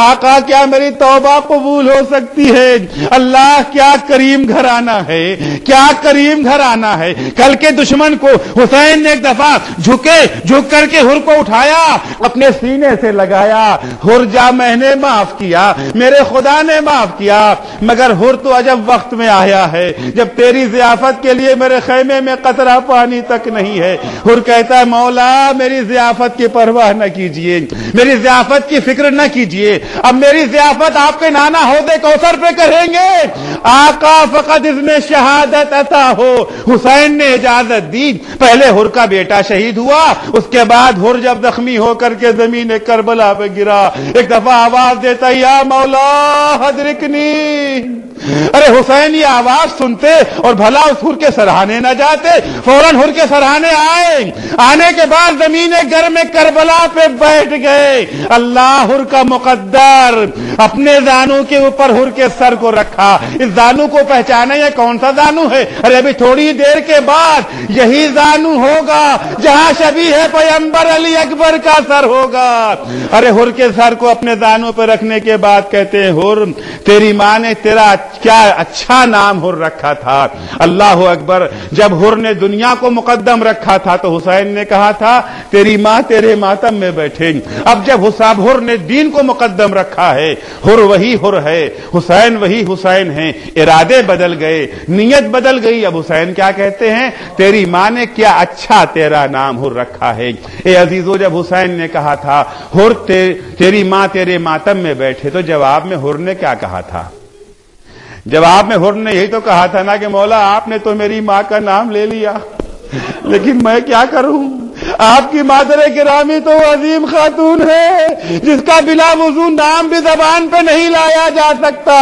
آقا کیا میری توبہ قبول ہو سکتی ہے؟ اللہ کیا کریم گھرانہ ہے، کیا کریم گھرانہ ہے۔ کل کے دشمن کو حسین نے ایک دفعہ جھک کر کے حر کو اٹھایا، اپنے سینے سے لگایا۔ حر جا، میں نے معاف کیا، میرے خدا نے معاف کیا، مگر حر تو عجب وقت میں آیا ہے جب تیری ضیافت کے لیے میرے خیمے میں قطرہ پانی تک نہیں ہے۔ حر کہتا ہے مولا میری ضیافت کی پرواہ نہ کیجیے، میری ضیافت کی فکر نہ کیجیے، اب میری ضیافت آپ کے نانا حوض کوثر پہ کریں گے۔ آقا فقط اس میں شہادت عطا ہو۔ حسین نے اجازت دی۔ پہلے حر کا بیٹا شہید ہوا، اس کے بعد حر جب زخمی ہو کر کے زمین کربلا پہ گرا، ایک دفعہ آواز دیتا یا مولا ادرکنی۔ ارے حسین یہ آواز سنتے اور بھلا اس حر کے سرہانے نہ جاتے، فوراً حر کے سرہانے آئے۔ آنے کے بعد زمین گرم کربلا پہ بیٹھ گئے۔ اللہ حر کا مقدر اپنے زانو کے اوپر حر کے سر کو رکھا۔ اس زانو کو پہچانا یہ کون سا زانو ہے؟ ارے ابھی تھوڑی دیر کے بعد یہی زانو ہوگا جہاں شبیہ ہے پیغمبر علی اکبر کا سر ہوگا۔ ارے حر کے سر کو اپنے زانو پہ رکھنے کے بعد کہتے ہیں حر تیری ماں نے تیرا کیا اچھا نام حر رکھا تھا۔ اللہ اکبر، جب حر نے دنیا کو مقدم رکھا تھا تو حسین نے کہا تھا تیری ماں تیرے ماتم میں بیٹھے۔ اب جب حر نے دین کو مقدم رکھا ہے، حر وہی حر ہے، حسین وہی حسین ہیں، ارادے بدل گئے، نیت بدل گئی۔ اب حسین کیا کہتے ہیں؟ تیری ماں نے کیا اچھا تیرا نام حر رکھا ہے۔ اے عزیزو، جب حسین نے کہا تھا حر تیری ماں تیرے ماتم میں بیٹھے تو جواب میں حر نے کیا کہا تھا؟ جواب میں حر نے یہی تو کہا تھا نا کہ مولا آپ نے تو میری ماں کا نام لے لیا، لیکن میں کیا کروں؟ آپ کی مادر گرامی تو عظیم خاتون ہے جس کا بلا وضو نام بھی زبان پہ نہیں لایا جا سکتا۔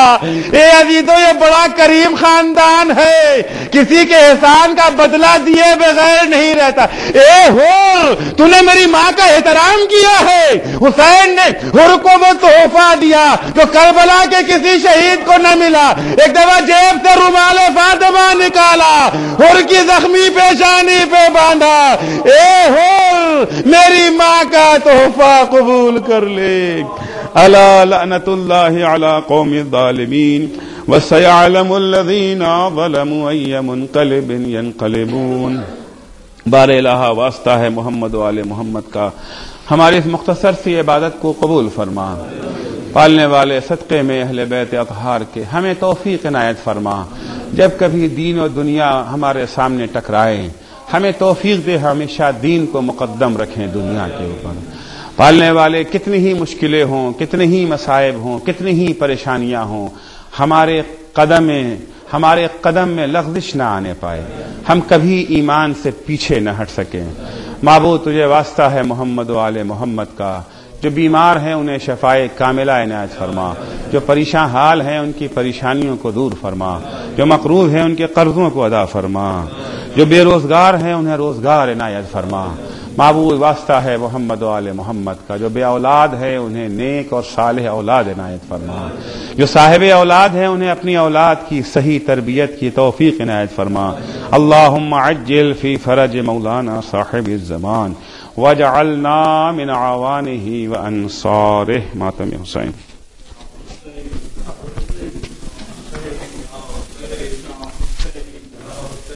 اے عزیزو، یہ بڑا کریم خاندان ہے، کسی کے احسان کا بدلہ دیے بغیر نہیں رہتا۔ اے حر، تو نے میری ماں کا احترام کیا ہے۔ حسین نے حر کو وہ تحفہ دیا جو کربلا کے کسی شہید کو نہ ملا۔ ایک دفعہ جیب سے رومال فاطمہ نکالا، حر کی زخمی پیشانی پہ باندھا۔ اے حر، میری ماں کا تحفہ قبول کر لے۔ الا لعنت اللہ علی قوم الظالمین وسيعلم الذین ظلموا ای منقلب ینقلبون۔ بار الہ واسطہ ہے محمد و آل محمد کا، ہماری اس مختصر سی عبادت کو قبول فرما۔ پالنے والے صدقے میں اہل بیت اطہار کے ہمیں توفیق عنایت فرما۔ جب کبھی دین و دنیا ہمارے سامنے ٹکرائے ہمیں توفیق دے، ہمیشہ دین کو مقدم رکھیں دنیا کے اوپر۔ پالنے والے کتنی ہی مشکلیں ہوں، کتنے ہی مصائب ہوں، کتنی ہی پریشانیاں ہوں، ہمارے قدم میں لغزش نہ آنے پائے، ہم کبھی ایمان سے پیچھے نہ ہٹ سکیں۔ معبود تجھے واسطہ ہے محمد و آل محمد کا، جو بیمار ہیں انہیں شفائے کاملہ عنایت فرما، جو پریشان حال ہیں ان کی پریشانیوں کو دور فرما، جو مقروض ہیں ان کے قرضوں کو ادا فرما، جو بے روزگار ہیں انہیں روزگار عنایت فرما۔ معبود واسطہ ہے محمد و آل محمد کا، جو بے اولاد ہے انہیں نیک اور صالح اولاد عنایت فرما، جو صاحب اولاد ہیں انہیں اپنی اولاد کی صحیح تربیت کی توفیق عنایت فرما۔ اللہم عجل فی فرج مولانا صاحب الزمان واجعلنا من اعوانہ وانصارہ۔ ماتم حسین۔